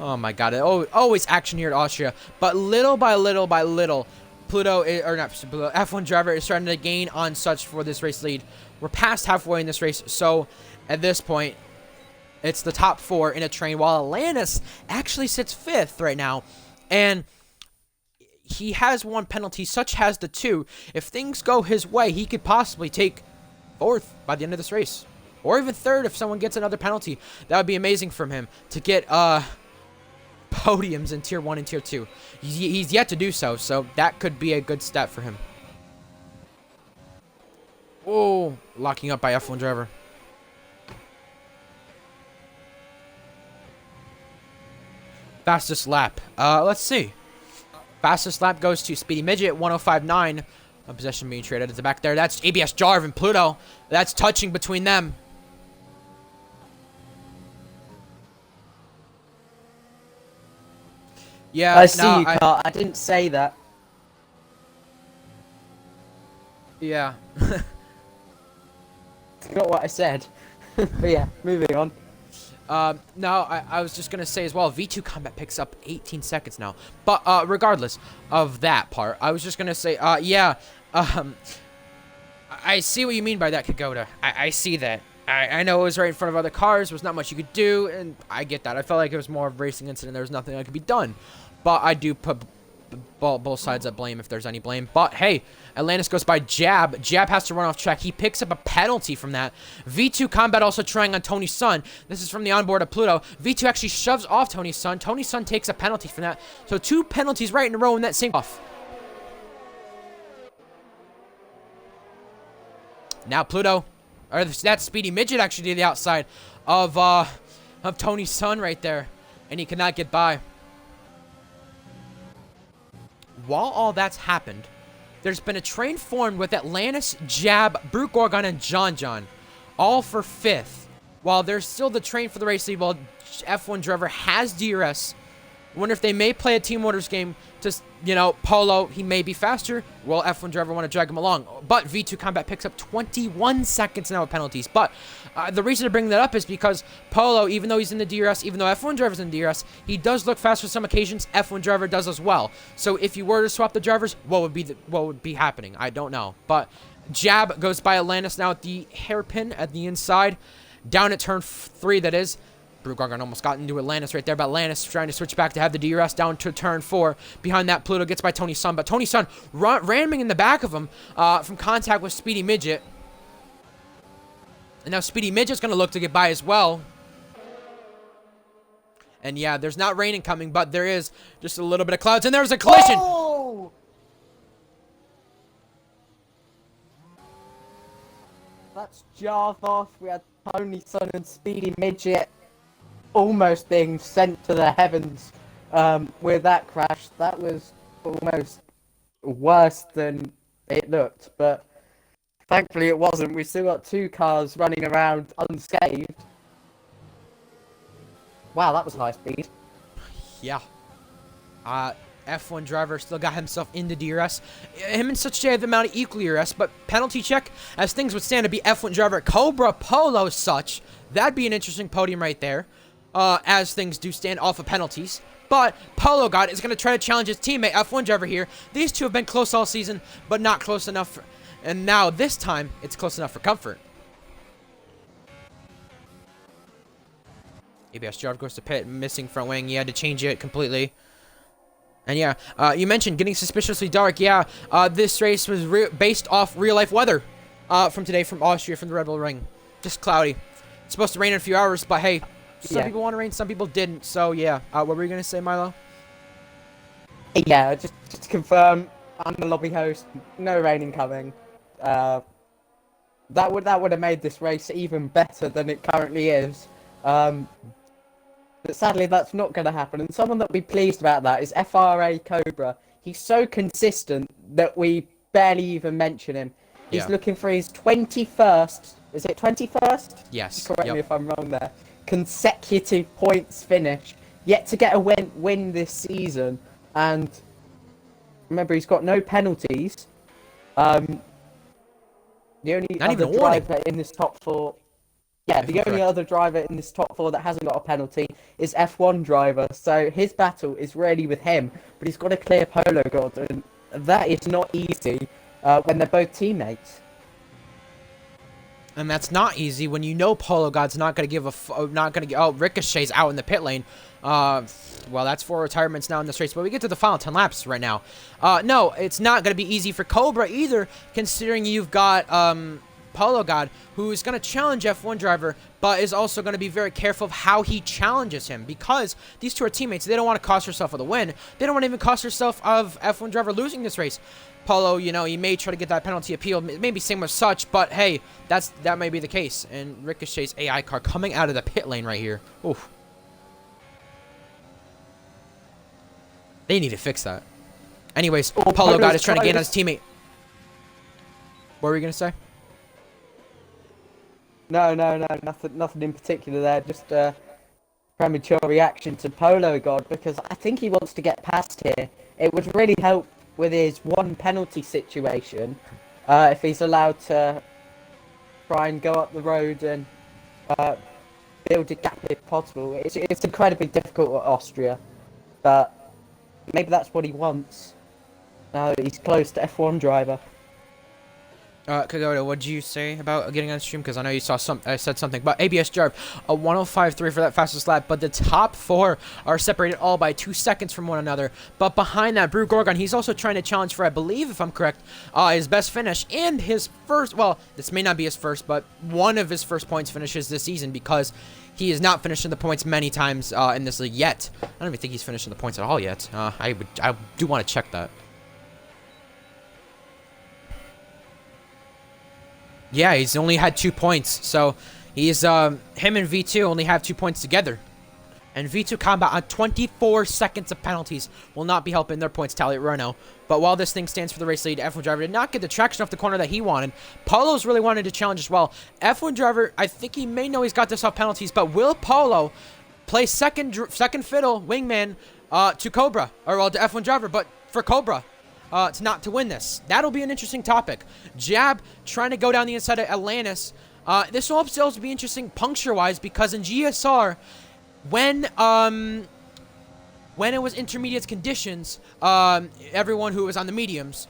Oh my god, always action here at Austria. But little by little, Pluto, or not Pluto, F1 driver is starting to gain on Such for this race lead. We're past halfway in this race, so at this point, It's the top 4 in a train, while Atlantis actually sits 5th right now. And he has 1 penalty, such has the 2. If things go his way, he could possibly take 4th by the end of this race. Or even 3rd if someone gets another penalty. That would be amazing from him to get podiums in Tier 1 and Tier 2. He's yet to do so, so that could be a good stat for him. Oh, locking up by F1 driver. Fastest lap. Let's see. Fastest lap goes to Speedy Midget, 105.9. A possession being traded at the back there. That's ABS Jarv and Pluto. That's touching between them. Yeah, I see you, Carl. I didn't say that. Yeah. It's not what I said. But yeah, moving on. No, I was just going to say as well, V2 Combat picks up 18 seconds now. But regardless of that part, I was just going to say, yeah, I see what you mean by that, Kagoda. I see that. I know it was right in front of other cars. There was not much you could do, and I get that. I felt like it was more of a racing incident. There was nothing that could be done. But I do put both sides at blame if there's any blame. But, hey, Atlantis goes by Jab. Jab has to run off track. He picks up a penalty from that. V2 Combat also trying on Tony's son. This is from the onboard of Pluto. V2 actually shoves off Tony's son. Tony's son takes a penalty from that. So 2 penalties right in a row in that same off. Now Pluto, or that's Speedy Midget actually to the outside of Tony's son right there. And he cannot get by. While all that's happened, there's been a train formed with Atlantis, Jab, Brute Gorgon, and John John, all for 5th. While there's still the train for the race lead, while F1 driver has DRS. Wonder if they may play a Team Orders game to, you know, Polo, he may be faster. Will F1 driver want to drag him along? But V2 Combat picks up 21 seconds now with penalties. But the reason to bring that up is because Polo, even though he's in the DRS, even though F1 driver's in the DRS, he does look fast for some occasions. F1 driver does as well. So if you were to swap the drivers, what would be happening? I don't know. But Jab goes by Atlantis now at the hairpin at the inside. Down at turn 3, that is. Brute Gorgon almost got into Atlantis right there, but Atlantis trying to switch back to have the DRS down to turn 4. Behind that, Pluto gets by Tony's son, but Tony's son ramming in the back of him from contact with Speedy Midget. And now Speedy Midget's going to look to get by as well. And yeah, there's not rain incoming, but there is just a little bit of clouds, and there's a collision! Oh! That's Jarvoth. We had Tony's son and Speedy Midget almost being sent to the heavens with that crash. That was almost worse than it looked, but thankfully it wasn't. We still got 2 cars running around unscathed. Wow, that was high speed. Yeah. F1 driver still got himself into DRS. Him and Such J have the amount of equal DRS, but penalty check, as things would stand to be F1 driver Cobra Polo Such. That'd be an interesting podium right there. As things do stand off of penalties. But Polo God is going to try to challenge his teammate, F1 driver here. These two have been close all season, but not close enough. And now, this time, it's close enough for comfort. ABS Jarv goes to pit, missing front wing. He had to change it completely. And yeah, you mentioned getting suspiciously dark. Yeah, this race was based off real-life weather from today from Austria, from the Red Bull Ring. Just cloudy. It's supposed to rain in a few hours, but hey, some people want to rain, some people didn't. So yeah, what were you going to say, Milo? Yeah, just to confirm, I'm the lobby host. No raining coming. That would have made this race even better than it currently is. But sadly, that's not going to happen. And someone that will be pleased about that is FRA Cobra. He's so consistent that we barely even mention him. He's looking for his 21st. Is it 21st? Yes. Correct me if I'm wrong there. Consecutive points finish. Yet to get a win this season. And remember, he's got no penalties. The only other driver in this top 4... Yeah, the only other driver in this top 4 that hasn't got a penalty is F1 driver. So his battle is really with him. But he's got to clear Polo God. And that is not easy when they're both teammates. And that's not easy when you know Polo God's not going to give oh, Ricochet's out in the pit lane. Well, that's 4 retirements now in this race, but we get to the final 10 laps right now. No, it's not going to be easy for Cobra either, considering you've got, Polo God, who's going to challenge F1 driver, but is also going to be very careful of how he challenges him, because these two are teammates. They don't want to cost herself of the win. They don't want to even cost herself of F1 driver losing this race. Polo, you know, he may try to get that penalty appeal, maybe same as such, but hey, that may be the case. And Ricochet's AI car coming out of the pit lane right here. Oof. They need to fix that. Anyways, Polo God is trying to gain on his teammate. What were you going to say? No, nothing in particular there. Just a premature reaction to Polo God, because I think he wants to get past here. It would really help with his 1 penalty situation if he's allowed to try and go up the road and build a gap if possible. It's incredibly difficult at Austria, but maybe that's what he wants. Now that he's close to F1 driver. Kagoda, what did you say about getting on stream? Because I know you saw said something. But ABS Jarb, a 105.3 for that fastest lap. But the top 4 are separated all by 2 seconds from one another. But behind that, Brew Gorgon, he's also trying to challenge for, I believe, if I'm correct, his best finish and his first, well, this may not be his first, but one of his first points finishes this season, because he is not finishing the points many times in this league yet. I don't even think he's finishing the points at all yet. I do want to check that. Yeah, he's only had 2 points, so he's, him and V2 only have 2 points together. And V2 Combat on 24 seconds of penalties will not be helping their points tally right now. But while this thing stands for the race lead, F1 driver did not get the traction off the corner that he wanted. Polo's really wanted to challenge as well. F1 driver, I think he may know he's got this off penalties, but will Polo play second fiddle, wingman, to Cobra, or well, to F1 driver, but for Cobra? To win this. That'll be an interesting topic. Jab trying to go down the inside of Atlantis. This will also be interesting puncture-wise, because in GSR, when it was intermediate conditions, everyone who was on the mediums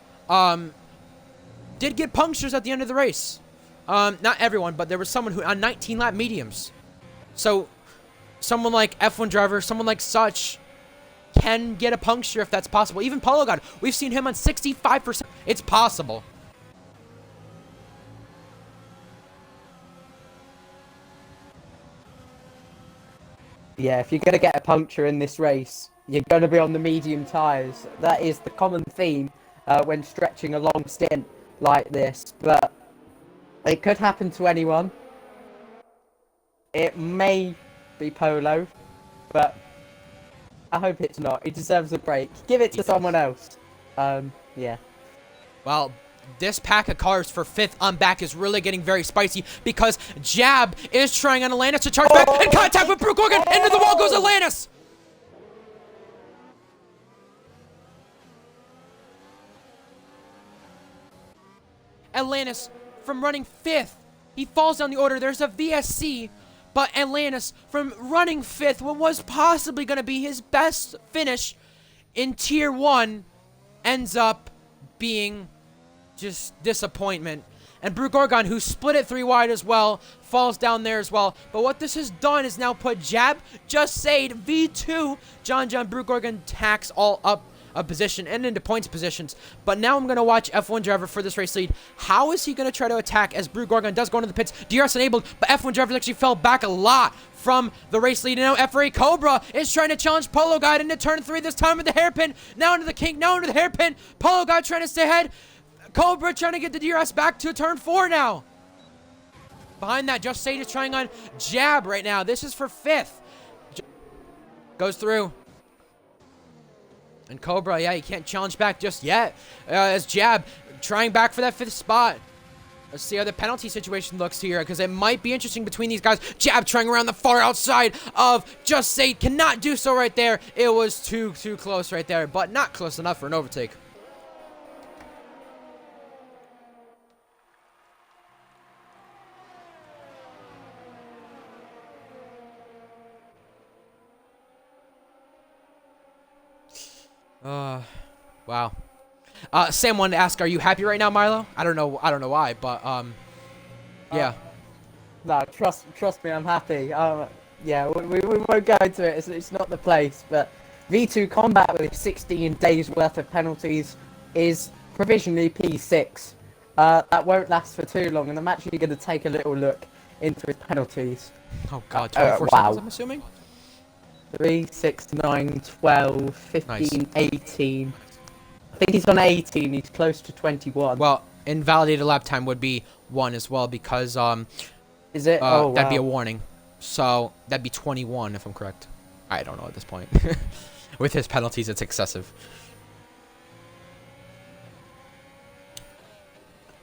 did get punctures at the end of the race. Not everyone, but there was someone who on 19-lap mediums. So someone like F1 driver, someone like such, can get a puncture if that's possible. Even Polo God, we've seen him on 65%. It's possible. Yeah, if you're going to get a puncture in this race, you're going to be on the medium tyres. That is the common theme when stretching a long stint like this. But it could happen to anyone. It may be Polo, but I hope it's not. He deserves a break. Give it to someone else. Yeah. Well, this pack of cars for 5th on back is really getting very spicy, because Jab is trying on Atlantis to charge back, and contact with Brew Gorgon. Into the wall goes Atlantis. Atlantis from running 5th. He falls down the order. There's a VSC. But Atlantis, from running 5th, what was possibly going to be his best finish in Tier 1, ends up being just disappointment. And Brew Gorgon, who split it 3 wide as well, falls down there as well. But what this has done is now put Jab, Just Sade, V2, John Brew Gorgon tacks all up a position and into points positions. But now I'm going to watch F1 driver for this race lead. How is he going to try to attack as Brew Gorgon does go into the pits? DRS enabled, but F1 driver actually fell back a lot from the race lead. And now FRA Cobra is trying to challenge Polo Guy into turn 3, this time with the hairpin. Now into the kink, now into the hairpin. Polo Guy trying to stay ahead. Cobra trying to get the DRS back to turn 4 now. Behind that, Just Sade is trying on Jab right now. This is for 5th. Goes through. And Cobra, yeah, he can't challenge back just yet. As Jab trying back for that 5th spot. Let's see how the penalty situation looks here, because it might be interesting between these guys. Jab trying around the far outside of Just Sade. Cannot do so right there. It was too close right there, but not close enough for an overtake. Wow. Sam wanted to ask, are you happy right now, Milo? I don't know why, but, yeah. No, trust me, I'm happy. Yeah, we won't go into it. It's not the place. But V2 Combat with 16 days worth of penalties is provisionally P6. That won't last for too long, and I'm actually going to take a little look into his penalties. Oh god, 24 seconds, I'm assuming? 3, 6, 9, 12, 15, Nice. 18. I think he's on 18. He's close to 21. Well, invalidated lap time would be 1 as well because Is it? Oh, that'd be a wow. warning. So that'd be 21 if I'm correct. I don't know at this point. With his penalties, it's excessive.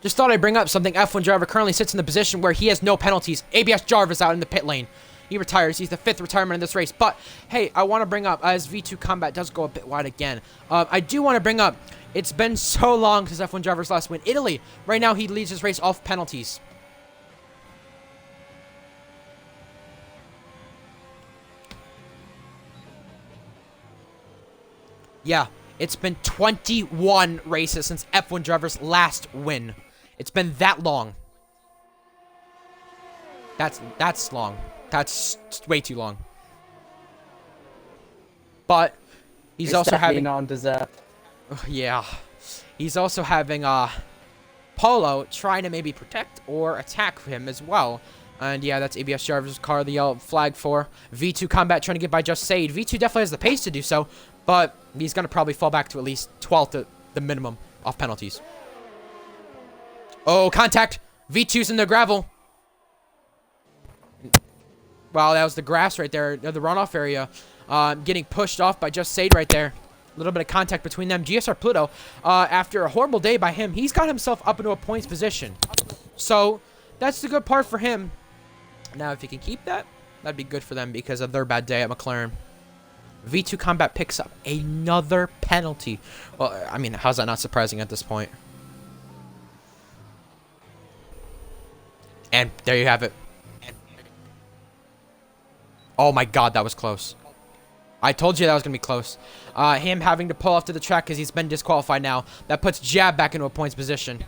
Just thought I'd bring up something. F1 driver currently sits in the position where he has no penalties. ABS Jarvis out in the pit lane. He retires. He's the 5th retirement in this race. But, hey, I want to bring up, as V2 Combat does go a bit wide again, I do want to bring up, it's been so long since F1 driver's last win. Italy, right now he leads his race off penalties. Yeah, it's been 21 races since F1 driver's last win. It's been that long. That's long. That's way too long. But he's It's also definitely having not undeserved. yeah. He's also having Polo trying to maybe protect or attack him as well. And yeah, that's ABS Jarvis' car, the yellow flag for V2 Combat trying to get by Just Sade. V2 definitely has the pace to do so, but he's going to probably fall back to at least 12th at the minimum off penalties. Oh, contact! V2's in the gravel. Wow, that was the grass right there, the runoff area. Getting pushed off by Just Sade right there. A little bit of contact between them. GSR Pluto, after a horrible day by him, he's got himself up into a points position. So, that's the good part for him. Now, if he can keep that, that'd be good for them because of their bad day at McLaren. V2 Combat picks up another penalty. Well, I mean, how's that not surprising at this point? And there you have it. Oh my god, that was close. I told you that was going to be close. Him having to pull off to the track because he's been disqualified now. That puts Jab back into a points position.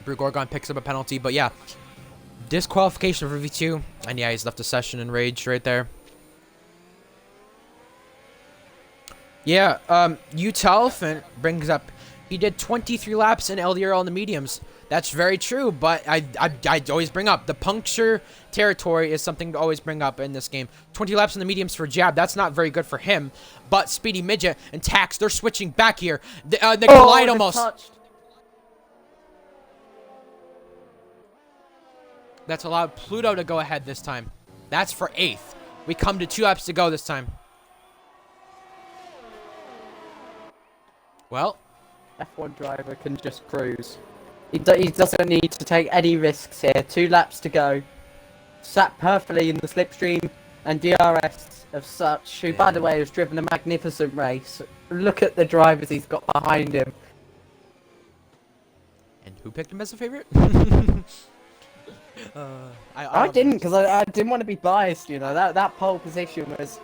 Brew Gorgon picks up a penalty, but yeah. Disqualification for V2. And yeah, he's left the session in rage right there. Yeah, Utelfant brings up, he did 23 laps in LDRL in the mediums. That's very true, but I always bring up, the puncture territory is something to always bring up in this game. 20 laps in the mediums for Jab, that's not very good for him. But Speedy Midget and Tax, they're switching back here. They collide almost. Touched. That's allowed Pluto to go ahead this time. That's for 8th. We come to 2 laps to go this time. Well, F1 driver can just cruise. He doesn't need to take any risks here. 2 laps to go. Sat perfectly in the slipstream, and DRS of such, who by the way has driven a magnificent race. Look at the drivers he's got behind him. and who picked him as a favorite? I didn't, because I didn't want to be biased, you know. That pole position was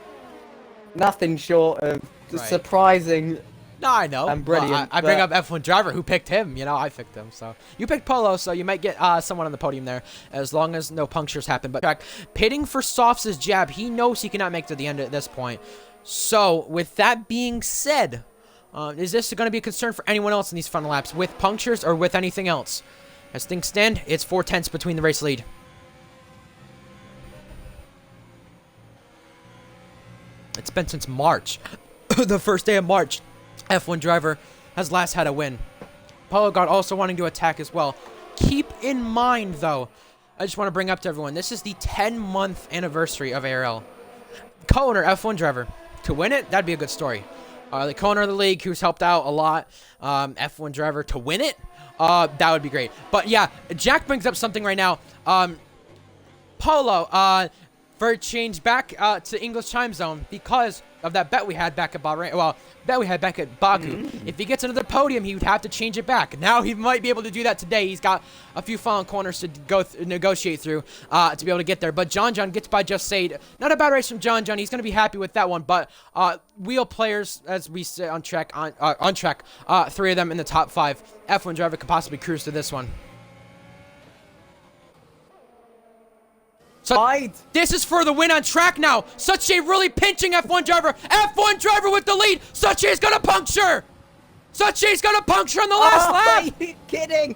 nothing short of Right. surprising. No, I know. I'm brilliant, Well, I bring but- up F1 driver who picked him. You know, I picked him. So you picked Polo, so you might get someone on the podium there, as long as no punctures happen. But track pitting for Softs' Jab, he knows he cannot make it to the end at this point. So with that being said, is this going to be a concern for anyone else in these final laps with punctures or with anything else? As things stand, it's 4/10 between the race lead. It's been since March, the first day of March. F1 driver has last had a win. Polo God also wanting to attack as well. Keep in mind, though, I just want to bring up to everyone, this is the 10-month anniversary of ARL. Co-owner, F1 driver. To win it, that'd be a good story. The co-owner of the league, who's helped out a lot, F1 driver, to win it, that would be great. But yeah, Jack brings up something right now. Polo, for a change back to English time zone, because of that bet we had back at Bahrain. Well, bet we had back at Baku. If he gets another podium, he would have to change it back. Now he might be able to do that today. He's got a few final corners to negotiate through to be able to get there. But John gets by Just Said. Not a bad race from John. He's going to be happy with that one. But wheel players, as we say on track, three of them in the top 5. F1 driver could possibly cruise to this one. So this is for the win on track now. Suche really pinching F1 driver. F1 driver with the lead. Suche's gonna puncture. Suche's gonna puncture on the last lap. Are you kidding?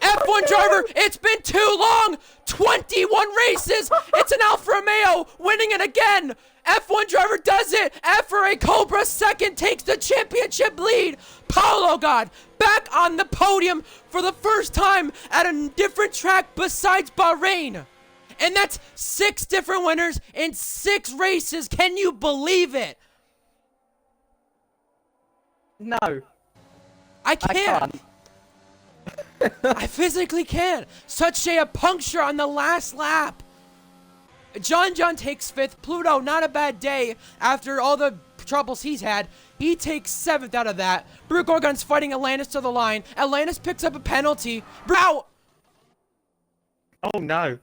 F1 driver, it's been too long. 21 races. It's an Alfa Romeo winning it again. F1 driver does it. FRA Cobra second takes the championship lead. Paulo God back on the podium for the first time at a different track besides Bahrain. And that's 6 different winners in 6 races. Can you believe it? No. I can't. I physically can't. Such a puncture on the last lap. John takes 5th. Pluto, not a bad day after all the troubles he's had. He takes 7th out of that. Brute Gorgon's fighting Atlantis to the line. Atlantis picks up a penalty. Ow! Oh, no.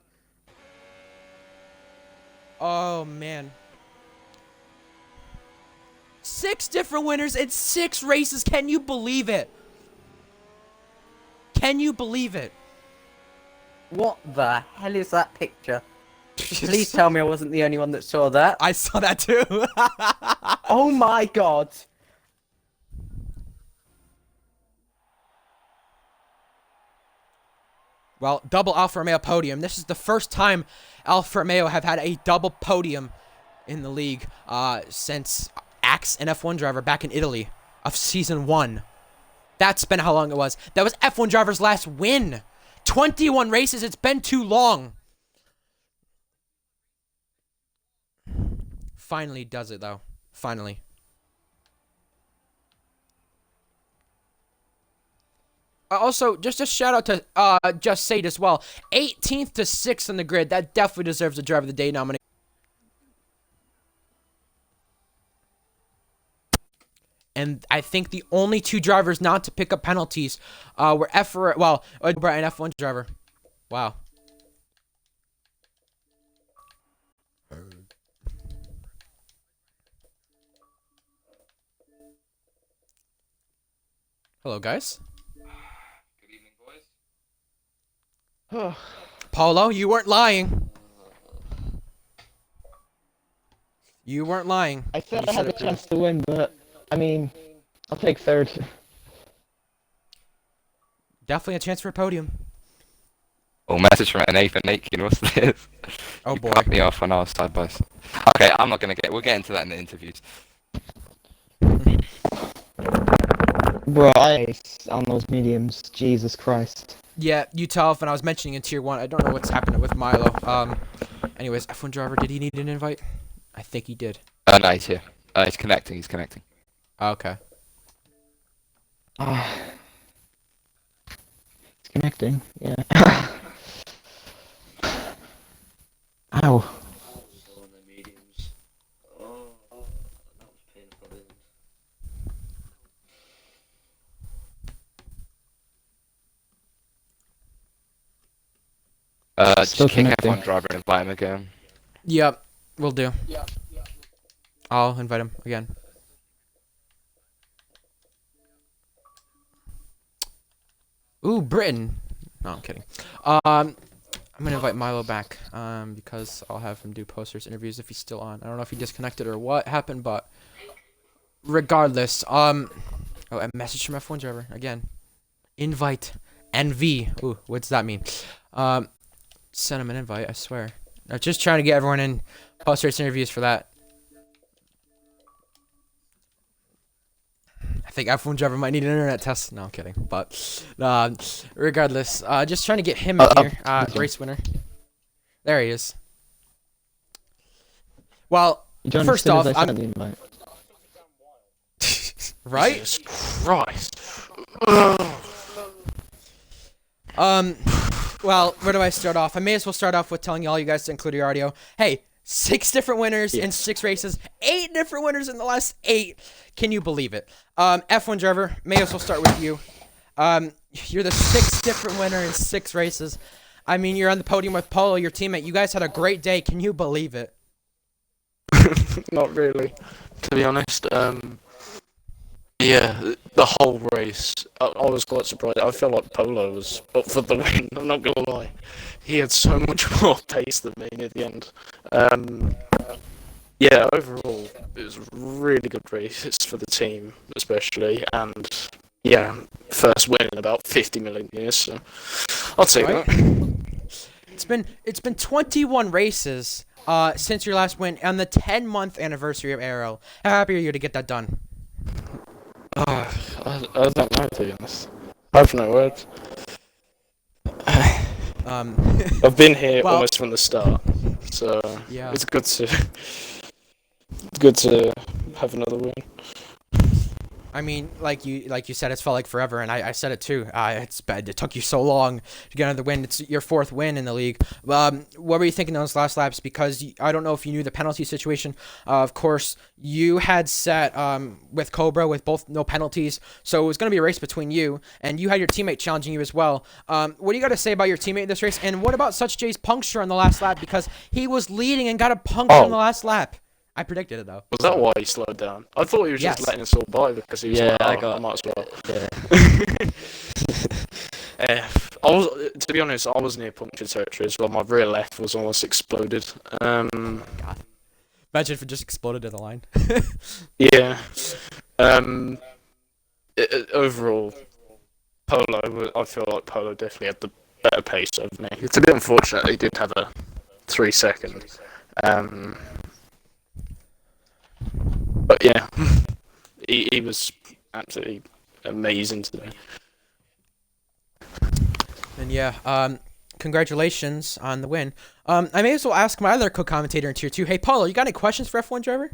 Oh, man. 6 different winners in 6 races. Can you believe it? Can you believe it? What the hell is that picture? Please tell me I wasn't the only one that saw that. I saw that too. Oh my god. Well, double Alfa Romeo podium. This is the first time Alfa Romeo have had a double podium in the league since Axe and F1 driver back in Italy of season 1. That's been how long it was. That was F1 driver's last win. 21 races. It's been too long. Finally does it though. Finally. Also, just a shout out to Just Said as well. 18th to 6th on the grid. That definitely deserves a Driver of the Day nomination. And I think the only 2 drivers not to pick up penalties were and F1 driver. Wow. Hello, guys. Paulo, you weren't lying. You weren't lying. I said I had a chance to win, but I mean, I'll take 3rd. Definitely a chance for a podium. Oh, message from Nathan Aitken, what's this? Oh You boy. cut me off when I was side by side. Okay, I'm not gonna we'll get into that in the interviews. Bro, I ace on those mediums. Jesus Christ. Yeah, you tell if when I was mentioning in tier 1. I don't know what's happening with Milo. Anyways, F1 driver, did he need an invite? I think he did. No, he's here. He's connecting, Okay. It's connecting. Yeah. Ow. Just Still kick connecting. F1 driver and invite him again. Yep, will do. I'll invite him again. Ooh, Britain. No, I'm kidding. I'm gonna invite Milo back because I'll have him do posters interviews if he's still on. I don't know if he disconnected or what happened, but regardless, oh, a message from F1 driver again. Invite NV. Ooh, what's that mean? Send him an invite. I swear. I'm just trying to get everyone in post-race interviews for that. I think F1 driver might need an internet test. No, I'm kidding. But regardless, just trying to get him in here. Race winner. There he is. Well, You joined first as soon off, as I sent the invite. right? Jesus Christ. Well, where do I start off? I may as well start off with telling all you guys to include your audio. Hey, 6 different winners in Yes. 6 races. 8 different winners in the last 8. Can you believe it? F1 driver, may as well start with you. You're the 6th different winner in 6 races. I mean, you're on the podium with Polo, your teammate. You guys had a great day. Can you believe it? Not really, to be honest. Yeah, the whole race, I was quite surprised. I felt like Polo was up for the win, I'm not gonna lie. He had so much more pace than me near the end. Yeah, overall, it was a really good race for the team, especially, and yeah, first win in about 50 million years, so I'll take Right. that. It's been 21 races since your last win on the 10-month anniversary of ARL. How happy are you to get that done? I don't know, to be honest. I have no words. Um, I've been here Well- almost from the start, so Yeah. it's good to have another win. I mean, like you said, it's felt like forever, and I said it too. It's bad. It took you so long to get another win. It's your 4th win in the league. What were you thinking those last laps? Because I don't know if you knew the penalty situation. Of course, you had set with Cobra with both no penalties, so it was going to be a race between you, and you had your teammate challenging you as well. What do you got to say about your teammate in this race? And what about Such J's puncture on the last lap? Because he was leading and got a puncture on the last lap. I predicted it though. Was that why he slowed down? I thought he was just Yes. letting us all by because he was Yeah, like, I I might as well. Yeah. I was, to be honest, I was near puncture territory as well. My rear left was almost exploded. Imagine if it just exploded in the line. Yeah. Overall, Polo, I feel like Polo definitely had the better pace over me. It's a bit unfortunate he did have a 3-second. But yeah, he was absolutely amazing today. And yeah, congratulations on the win. I may as well ask my other co-commentator in Tier 2. Hey, Paulo, you got any questions for F1 driver?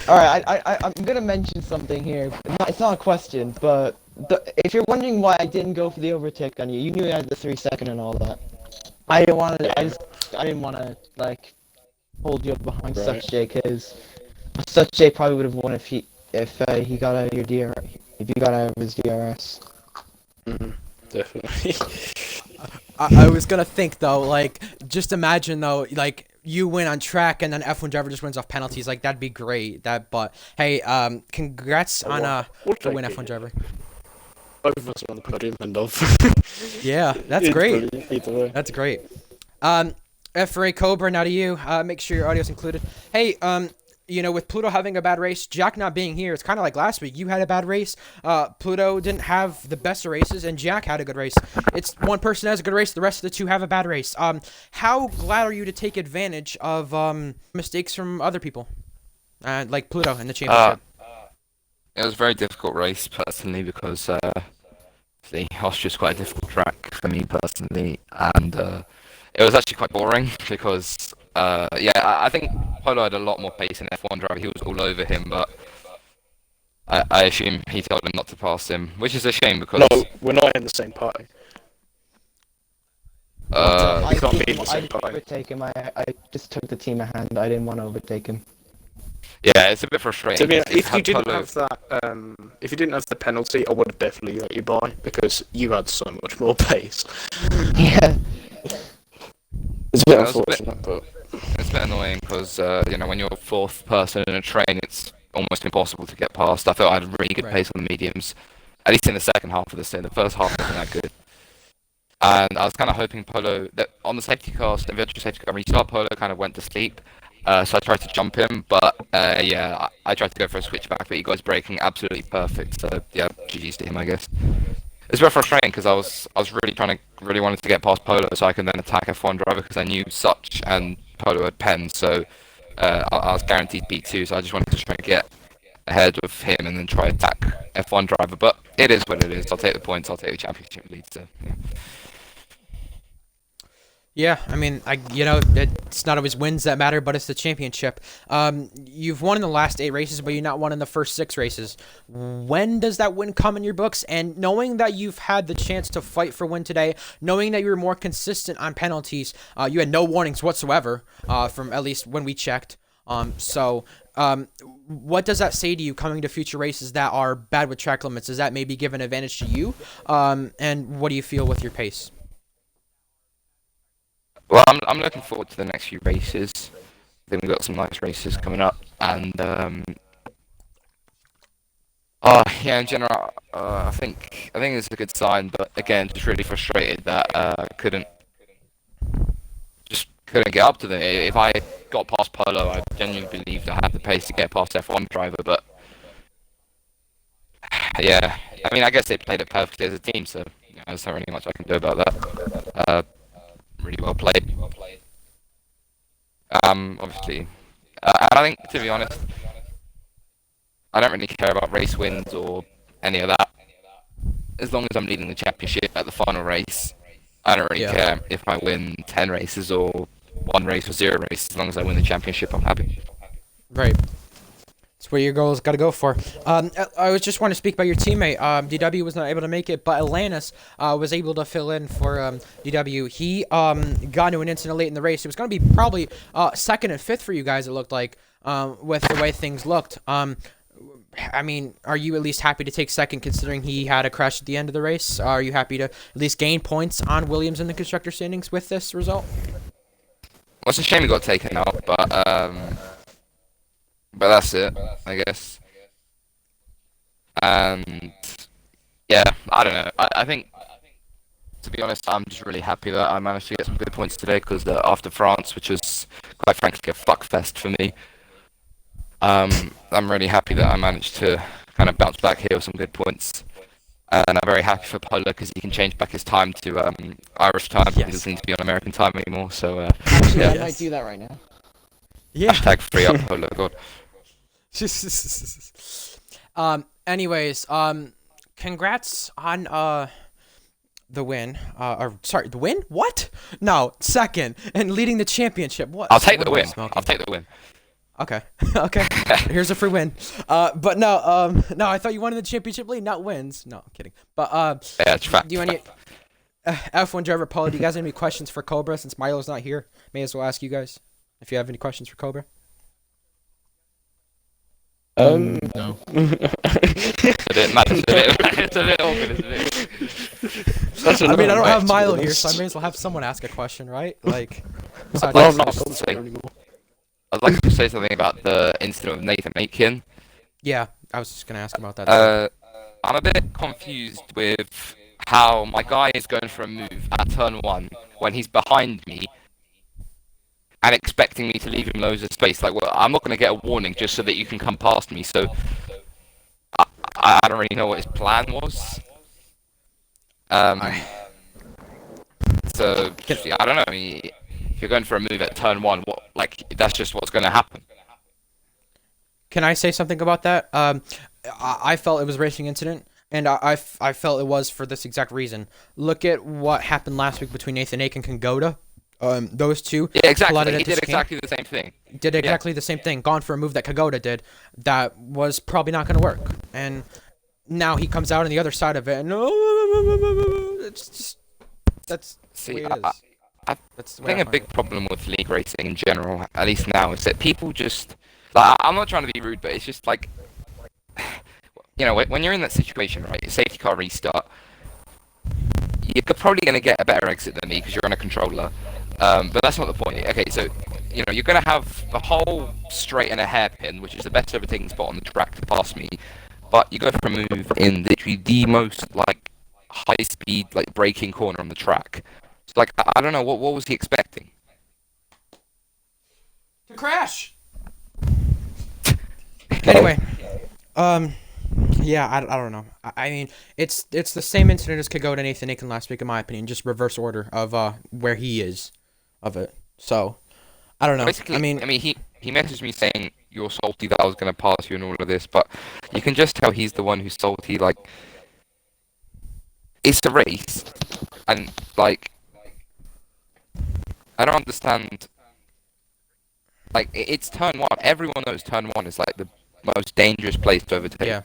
Alright, I'm gonna mention something here. It's not a question, but if you're wondering why I didn't go for the overtake on you, you knew I had the 3-second and all that. I didn't want to. I didn't want to like hold you up behind Right. Such J, because Such J probably would have won if he got out of your if you got out of his DRS. Definitely. I was gonna think though, like, just imagine though, like, you win on track and then F1 driver just wins off penalties. Like, that'd be great. But hey, congrats on We'll the win, take it. F1 driver. Both of us are on the podium and off. Yeah, that's It's great. brilliant either way. That's great. F-Ray Cobra, now to you. Make sure your audio's included. Hey, you know, with Pluto having a bad race, Jack not being here, it's kind of like last week. You had a bad race. Pluto didn't have the best of races, and Jack had a good race. It's one person has a good race, the rest of the two have a bad race. How glad are you to take advantage of mistakes from other people, like Pluto in the championship? It was a very difficult race personally because the Austria's quite a difficult track for me personally, and it was actually quite boring because I think Polo had a lot more pace in F1 driver. He was all over him, but I assume he told him not to pass him, which is a shame because No, we're not in the same party. I can't be didn't- in the same I didn't party. overtake him. I just took the team ahead. I didn't want to overtake him. yeah, it's a bit frustrating. To be honest, because if you had didn't Polo- have that, if you didn't have the penalty, I would have definitely let you by because you had so much more pace. Yeah. It's a bit Yeah, it was a bit- unfortunate, but It's a bit annoying because, you know, when you're 4th person in a train, it's almost impossible to get past. I thought I had a really good Right. pace on the mediums, at least in the second half of the day. The first half wasn't that good. And I was kind of hoping Polo, that on the safety car, the virtual safety car restart, Polo kind of went to sleep. So I tried to jump him, but I tried to go for a switchback, but he got his braking absolutely perfect. So yeah, GG's to him, I guess. It's very frustrating because I was really wanted to get past Polo so I can then attack F1 driver because I knew Such and Polo had pen, so I was guaranteed P2. So I just wanted to try and get ahead of him and then try attack F1 driver. But it is what it is. I'll take the points. I'll take the championship lead. So yeah. Yeah, I mean, it's not always wins that matter, but it's the championship. You've won in the last 8 races, but you've not won in the first 6 races. When does that win come in your books? And knowing that you've had the chance to fight for win today, knowing that you were more consistent on penalties, you had no warnings whatsoever, from at least when we checked. What does that say to you coming to future races that are bad with track limits? Does that maybe give an advantage to you? And what do you feel with your pace? Well, I'm looking forward to the next few races. I think we've got some nice races coming up, and yeah, in general, I think it's a good sign. But again, just really frustrated that couldn't get up to them. If I got past Polo, I genuinely believed I had the pace to get past F1 driver. But yeah, I mean, I guess they played it perfectly as a team, so there's not really much I can do about that. Really well played. Obviously, and I think, to be honest, I don't really care about race wins or any of that. As long as I'm leading the championship at the final race, I don't really care if I win 10 races or 1 race or 0 races. As long as I win the championship, I'm happy. Right. That's where your goals got to go for. I was just want to speak about your teammate. DW was not able to make it, but Atlantis was able to fill in for DW. He got into an incident late in the race. It was going to be probably 2nd and 5th for you guys, it looked like, with the way things looked. I mean, are you at least happy to take 2nd considering he had a crash at the end of the race? Are you happy to at least gain points on Williams in the constructor standings with this result? Well, it's a shame he got taken out, but that's it, I guess. And yeah, I don't know. I think, to be honest, I'm just really happy that I managed to get some good points today because after France, which was quite frankly a fuckfest for me, I'm really happy that I managed to kind of bounce back here with some good points. And I'm very happy for Polo because he can change back his time to Irish time. He doesn't need to be on American time anymore. So Actually, yeah. I might do that right now. Yeah. Hashtag free up Polo, God. Anyways, congrats on the win. Or sorry, the win? What? No, 2nd and leading the championship. What? I'll take the What am I win. smoking? I'll take the win. Okay. Okay. Here's a free win. But no, no, I thought you wanted the championship lead, not wins. No, I'm kidding. But Yeah, it's fact. do you any F1 driver Paul, do you guys have any questions for Cobra since Milo's not here? May as well ask you guys if you have any questions for Cobra. No. It's a bit mad. It's a bit awkward, isn't it? That's I mean, I don't have to be Milo here, honest. so I may as well have someone ask a question, right? Like, I'd Well, I'm like, not to a just say, commentator anymore. I'd like to say something about the incident with Nathan Aitken. yeah, I was just gonna ask about that. I'm a bit confused with how my guy is going for a move at turn 1 when he's behind me and expecting me to leave him loads of space. Like, well, I'm not going to get a warning just so that you can come past me. So I don't really know what his plan was. So I don't know. I mean, if you're going for a move at turn 1, that's just what's going to happen. Can I say something about that? I felt it was a racing incident, and I felt it was for this exact reason. Look at what happened last week between Nathan Ake and Kongoda. Those two. Yeah, exactly. collided He at did this exactly the same thing. did exactly the same thing, gone for a move that Kagoda did that was probably not going to work. And now he comes out on the other side of it, and it's just, that's the way it is. That's the way I think a find big it. problem with league racing in general, at least now, is that people just like, I'm not trying to be rude, but it's just like, when you're in that situation, right? Your safety car restart, you're probably going to get a better exit than me because you're on a controller. But that's not the point. Okay, so you're going to have the whole straight and a hairpin, which is the best overtaking spot on the track to pass me. But you go for a move in literally the most high speed braking corner on the track. So I don't know what was he expecting. To crash. Anyway, yeah, I don't know. I mean, it's the same incident as Kagoda and Nathan Aiken last week, in my opinion, just reverse order of where he is of it. So, I don't know. Basically, I mean, he messaged me saying you're salty that I was going to pass you and all of this, but you can just tell he's the one who's salty. It's a race, and I don't understand. Like, it's turn one. Everyone knows turn one is like the most dangerous place to overtake. Yeah.